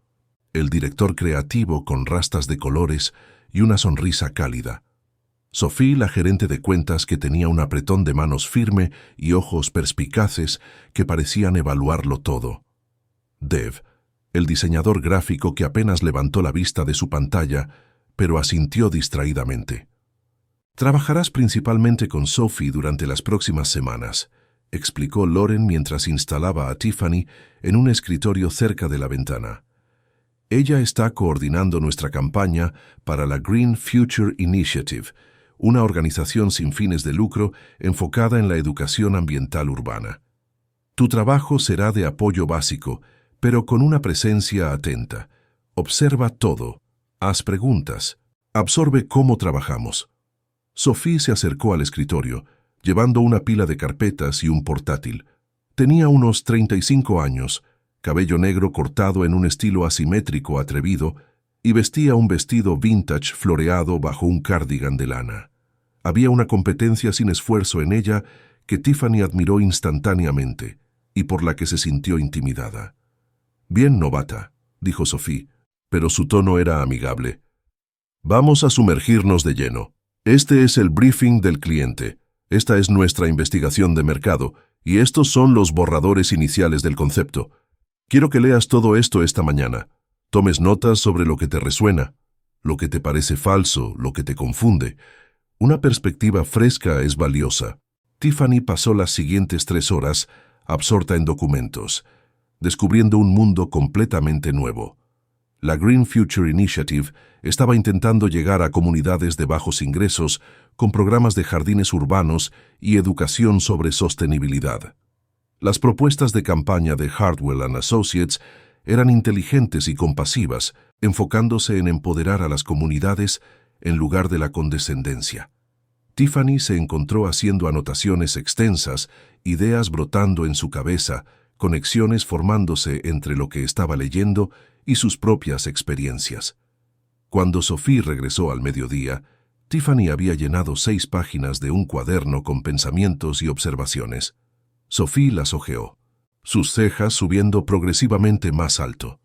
el director creativo con rastas de colores y una sonrisa cálida. Sophie, la gerente de cuentas que tenía un apretón de manos firme y ojos perspicaces que parecían evaluarlo todo. Dev, el diseñador gráfico que apenas levantó la vista de su pantalla, pero asintió distraídamente. «Trabajarás principalmente con Sophie durante las próximas semanas», explicó Lauren mientras instalaba a Tiffany en un escritorio cerca de la ventana. «Ella está coordinando nuestra campaña para la Green Future Initiative, una organización sin fines de lucro enfocada en la educación ambiental urbana. Tu trabajo será de apoyo básico, pero con una presencia atenta. Observa todo, haz preguntas, absorbe cómo trabajamos». Sophie se acercó al escritorio, llevando una pila de carpetas y un portátil. Tenía unos 35 años, cabello negro cortado en un estilo asimétrico atrevido, y vestía un vestido vintage floreado bajo un cardigan de lana. Había una competencia sin esfuerzo en ella que Tiffany admiró instantáneamente y por la que se sintió intimidada. «Bien, novata», dijo Sophie, pero su tono era amigable. «Vamos a sumergirnos de lleno. Este es el briefing del cliente. Esta es nuestra investigación de mercado, y estos son los borradores iniciales del concepto. Quiero que leas todo esto esta mañana. Tomes notas sobre lo que te resuena, lo que te parece falso, lo que te confunde. Una perspectiva fresca es valiosa». Tiffany pasó las siguientes 3 horas absorta en documentos, descubriendo un mundo completamente nuevo. La Green Future Initiative estaba intentando llegar a comunidades de bajos ingresos con programas de jardines urbanos y educación sobre sostenibilidad. Las propuestas de campaña de Hardwell & Associates eran inteligentes y compasivas, enfocándose en empoderar a las comunidades en lugar de la condescendencia. Tiffany se encontró haciendo anotaciones extensas, ideas brotando en su cabeza, conexiones formándose entre lo que estaba leyendo y sus propias experiencias. Cuando Sophie regresó al mediodía, Tiffany había llenado 6 páginas de un cuaderno con pensamientos y observaciones. Sophie las hojeó, sus cejas subiendo progresivamente más alto.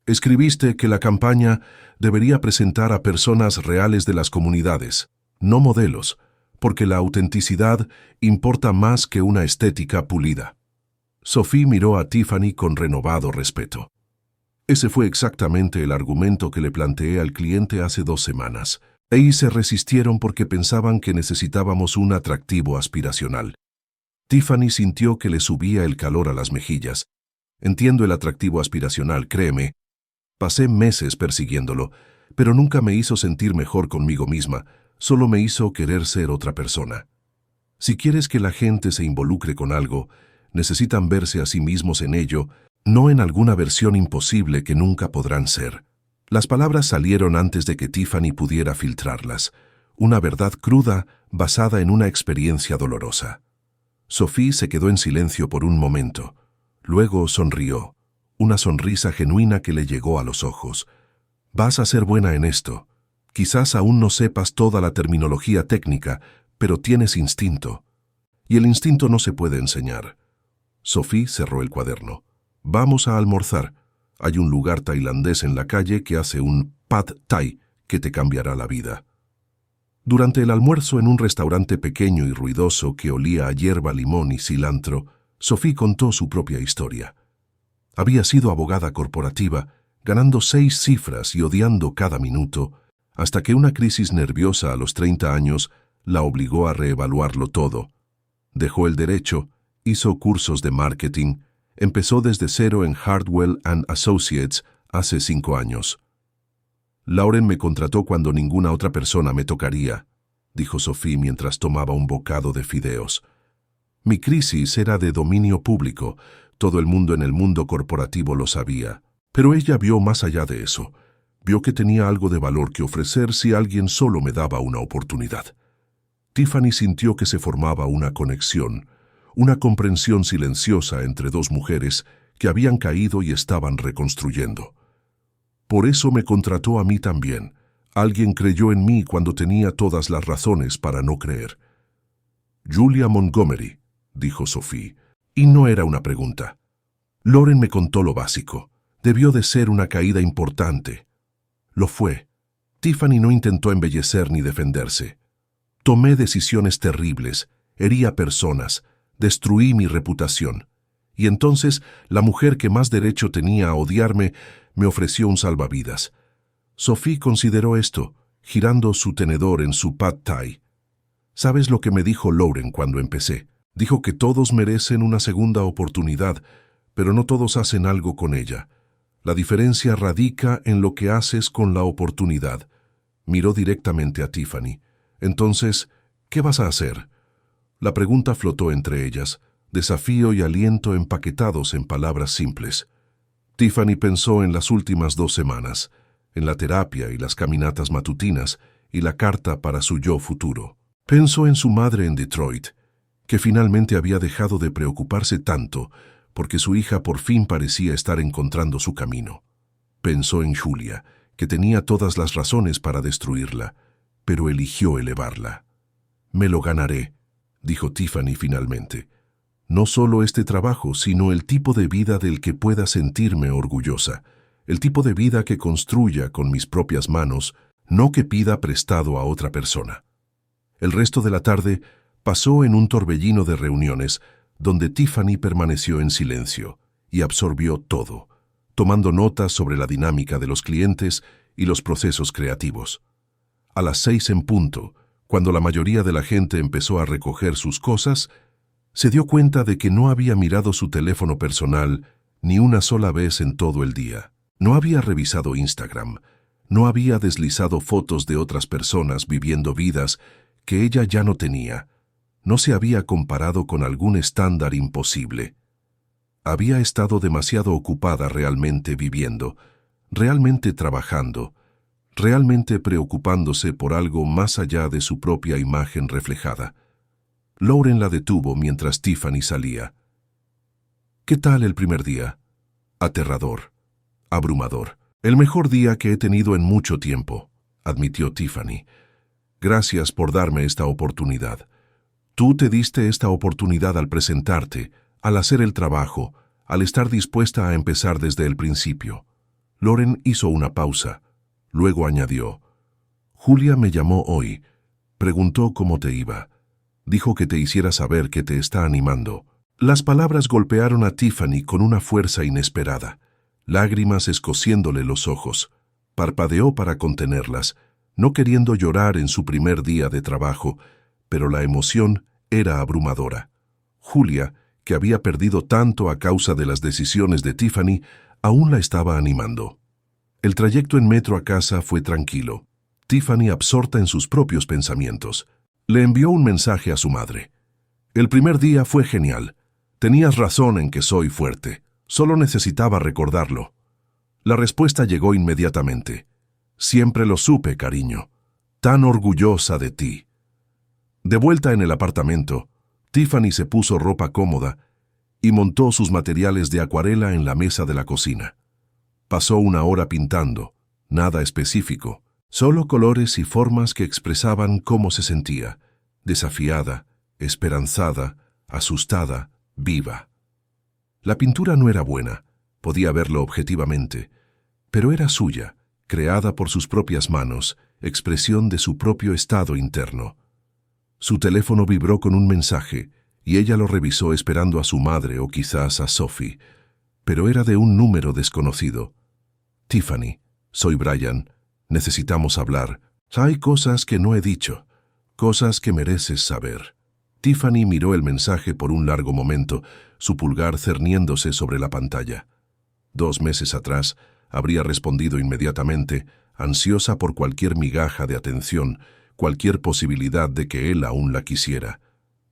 «Escribiste que la campaña debería presentar a personas reales de las comunidades, no modelos, porque la autenticidad importa más que una estética pulida». Sophie miró a Tiffany con renovado respeto. «Ese fue exactamente el argumento que le planteé al cliente hace 2 semanas. Ellos se resistieron porque pensaban que necesitábamos un atractivo aspiracional». Tiffany sintió que le subía el calor a las mejillas. «Entiendo el atractivo aspiracional, créeme. Pasé meses persiguiéndolo, pero nunca me hizo sentir mejor conmigo misma, solo me hizo querer ser otra persona. Si quieres que la gente se involucre con algo, necesitan verse a sí mismos en ello, no en alguna versión imposible que nunca podrán ser». Las palabras salieron antes de que Tiffany pudiera filtrarlas, una verdad cruda basada en una experiencia dolorosa. Sophie se quedó en silencio por un momento. Luego sonrió, una sonrisa genuina que le llegó a los ojos. «Vas a ser buena en esto. Quizás aún no sepas toda la terminología técnica, pero tienes instinto. Y el instinto no se puede enseñar». Sophie cerró el cuaderno. «Vamos a almorzar. Hay un lugar tailandés en la calle que hace un Pad Thai que te cambiará la vida. Durante el almuerzo en un restaurante pequeño y ruidoso que olía a hierba, limón y cilantro, Sophie contó su propia historia. Había sido abogada corporativa, ganando 6 cifras y odiando cada minuto, hasta que una crisis nerviosa a los 30 años la obligó a reevaluarlo todo. Dejó el derecho, hizo cursos de marketing, empezó desde cero en Hardwell & Associates hace 5 años. Lauren me contrató cuando ninguna otra persona me tocaría, dijo Sophie mientras tomaba un bocado de fideos. Mi crisis era de dominio público, todo el mundo en el mundo corporativo lo sabía, pero ella vio más allá de eso. Vio que tenía algo de valor que ofrecer si alguien solo me daba una oportunidad. Tiffany sintió que se formaba una conexión, una comprensión silenciosa entre 2 mujeres que habían caído y estaban reconstruyendo. Por eso me contrató a mí también. Alguien creyó en mí cuando tenía todas las razones para no creer. Julia Montgomery, dijo Sophie, y no era una pregunta. Lauren me contó lo básico. Debió de ser una caída importante. Lo fue. Tiffany no intentó embellecer ni defenderse. Tomé decisiones terribles, herí a personas, destruí mi reputación. Y entonces la mujer que más derecho tenía a odiarme me ofreció un salvavidas. Sophie consideró esto, girando su tenedor en su pad thai. ¿Sabes lo que me dijo Lauren cuando empecé? Dijo que todos merecen una segunda oportunidad, pero no todos hacen algo con ella. La diferencia radica en lo que haces con la oportunidad. Miró directamente a Tiffany. Entonces, ¿qué vas a hacer? La pregunta flotó entre ellas, desafío y aliento empaquetados en palabras simples. Tiffany pensó en las últimas 2 semanas, en la terapia y las caminatas matutinas y la carta para su yo futuro. Pensó en su madre en Detroit, que finalmente había dejado de preocuparse tanto porque su hija por fin parecía estar encontrando su camino. Pensó en Julia, que tenía todas las razones para destruirla, pero eligió elevarla. «Me lo ganaré», dijo Tiffany finalmente. «No solo este trabajo, sino el tipo de vida del que pueda sentirme orgullosa, el tipo de vida que construya con mis propias manos, no que pida prestado a otra persona». El resto de la tarde pasó en un torbellino de reuniones, donde Tiffany permaneció en silencio y absorbió todo, tomando notas sobre la dinámica de los clientes y los procesos creativos. A las 6 en punto, cuando la mayoría de la gente empezó a recoger sus cosas, se dio cuenta de que no había mirado su teléfono personal ni una sola vez en todo el día. No había revisado Instagram, no había deslizado fotos de otras personas viviendo vidas que ella ya no tenía. No se había comparado con algún estándar imposible. Había estado demasiado ocupada realmente viviendo, realmente trabajando, realmente preocupándose por algo más allá de su propia imagen reflejada. Lauren la detuvo mientras Tiffany salía. «¿Qué tal el primer día?» «Aterrador, abrumador. El mejor día que he tenido en mucho tiempo», admitió Tiffany. «Gracias por darme esta oportunidad. Tú te diste esta oportunidad al presentarte, al hacer el trabajo, al estar dispuesta a empezar desde el principio». Lauren hizo una pausa. Luego añadió, «Julia me llamó hoy. Preguntó cómo te iba. Dijo que te hiciera saber que te está animando». Las palabras golpearon a Tiffany con una fuerza inesperada, lágrimas escociéndole los ojos. Parpadeó para contenerlas, no queriendo llorar en su primer día de trabajo, pero la emoción era abrumadora. Julia, que había perdido tanto a causa de las decisiones de Tiffany, aún la estaba animando. El trayecto en metro a casa fue tranquilo. Tiffany, absorta en sus propios pensamientos, le envió un mensaje a su madre. «El primer día fue genial. Tenías razón en que soy fuerte. Solo necesitaba recordarlo». La respuesta llegó inmediatamente. «Siempre lo supe, cariño. Tan orgullosa de ti». De vuelta en el apartamento, Tiffany se puso ropa cómoda y montó sus materiales de acuarela en la mesa de la cocina. Pasó 1 hora pintando, nada específico, solo colores y formas que expresaban cómo se sentía, desafiada, esperanzada, asustada, viva. La pintura no era buena, podía verlo objetivamente, pero era suya, creada por sus propias manos, expresión de su propio estado interno. Su teléfono vibró con un mensaje, y ella lo revisó esperando a su madre o quizás a Sophie, pero era de un número desconocido. Tiffany, soy Brian, necesitamos hablar. Hay cosas que no he dicho, cosas que mereces saber. Tiffany miró el mensaje por un largo momento, su pulgar cerniéndose sobre la pantalla. 2 meses atrás, habría respondido inmediatamente, ansiosa por cualquier migaja de atención, cualquier posibilidad de que él aún la quisiera.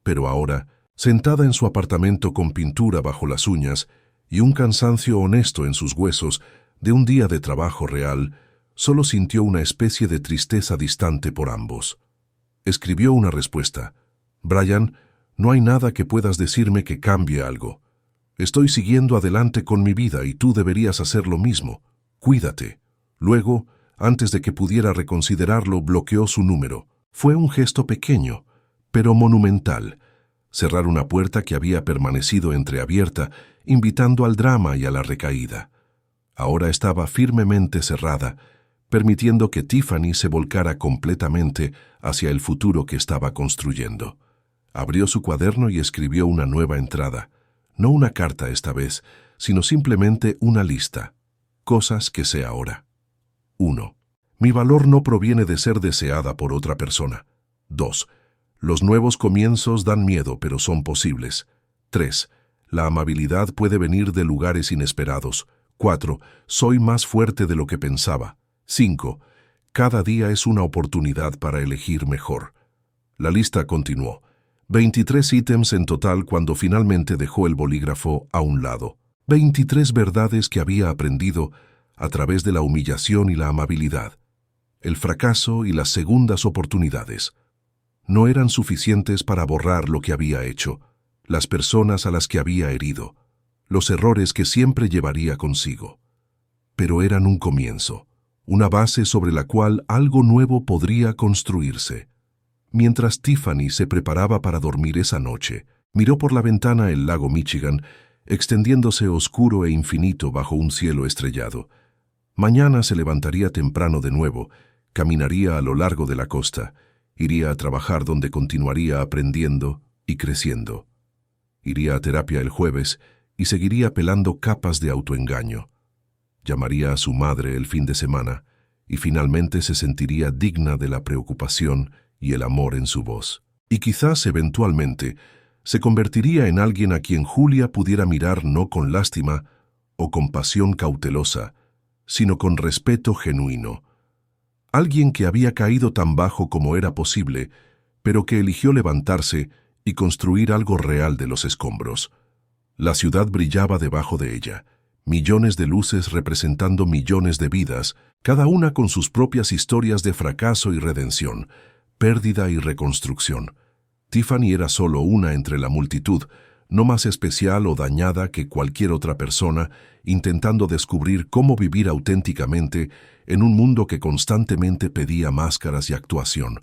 Pero ahora, sentada en su apartamento con pintura bajo las uñas y un cansancio honesto en sus huesos de un día de trabajo real, solo sintió una especie de tristeza distante por ambos. Escribió una respuesta. «Brian, no hay nada que puedas decirme que cambie algo. Estoy siguiendo adelante con mi vida y tú deberías hacer lo mismo. Cuídate». Luego, antes de que pudiera reconsiderarlo, bloqueó su número. Fue un gesto pequeño, pero monumental. Cerrar una puerta que había permanecido entreabierta, invitando al drama y a la recaída. Ahora estaba firmemente cerrada, permitiendo que Tiffany se volcara completamente hacia el futuro que estaba construyendo. Abrió su cuaderno y escribió una nueva entrada. No una carta esta vez, sino simplemente una lista. Cosas que sé ahora. 1. Mi valor no proviene de ser deseada por otra persona. 2. Los nuevos comienzos dan miedo, pero son posibles. 3. La amabilidad puede venir de lugares inesperados. 4. Soy más fuerte de lo que pensaba. 5. Cada día es una oportunidad para elegir mejor. La lista continuó. 23 ítems en total cuando finalmente dejó el bolígrafo a un lado. 23 verdades que había aprendido a través de la humillación y la amabilidad. El fracaso y las segundas oportunidades. No eran suficientes para borrar lo que había hecho, las personas a las que había herido, los errores que siempre llevaría consigo. Pero eran un comienzo, una base sobre la cual algo nuevo podría construirse. Mientras Tiffany se preparaba para dormir esa noche, miró por la ventana el lago Michigan, extendiéndose oscuro e infinito bajo un cielo estrellado. Mañana se levantaría temprano de nuevo, caminaría a lo largo de la costa, iría a trabajar donde continuaría aprendiendo y creciendo. Iría a terapia el jueves y seguiría pelando capas de autoengaño. Llamaría a su madre el fin de semana y finalmente se sentiría digna de la preocupación y el amor en su voz. Y quizás eventualmente se convertiría en alguien a quien Julia pudiera mirar no con lástima o compasión cautelosa, sino con respeto genuino. Alguien que había caído tan bajo como era posible, pero que eligió levantarse y construir algo real de los escombros. La ciudad brillaba debajo de ella, millones de luces representando millones de vidas, cada una con sus propias historias de fracaso y redención, pérdida y reconstrucción. Tiffany era solo una entre la multitud, no más especial o dañada que cualquier otra persona, intentando descubrir cómo vivir auténticamente en un mundo que constantemente pedía máscaras y actuación.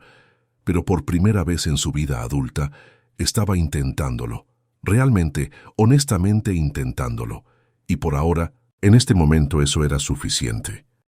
Pero por primera vez en su vida adulta, estaba intentándolo. Realmente, honestamente intentándolo. Y por ahora, en este momento eso era suficiente.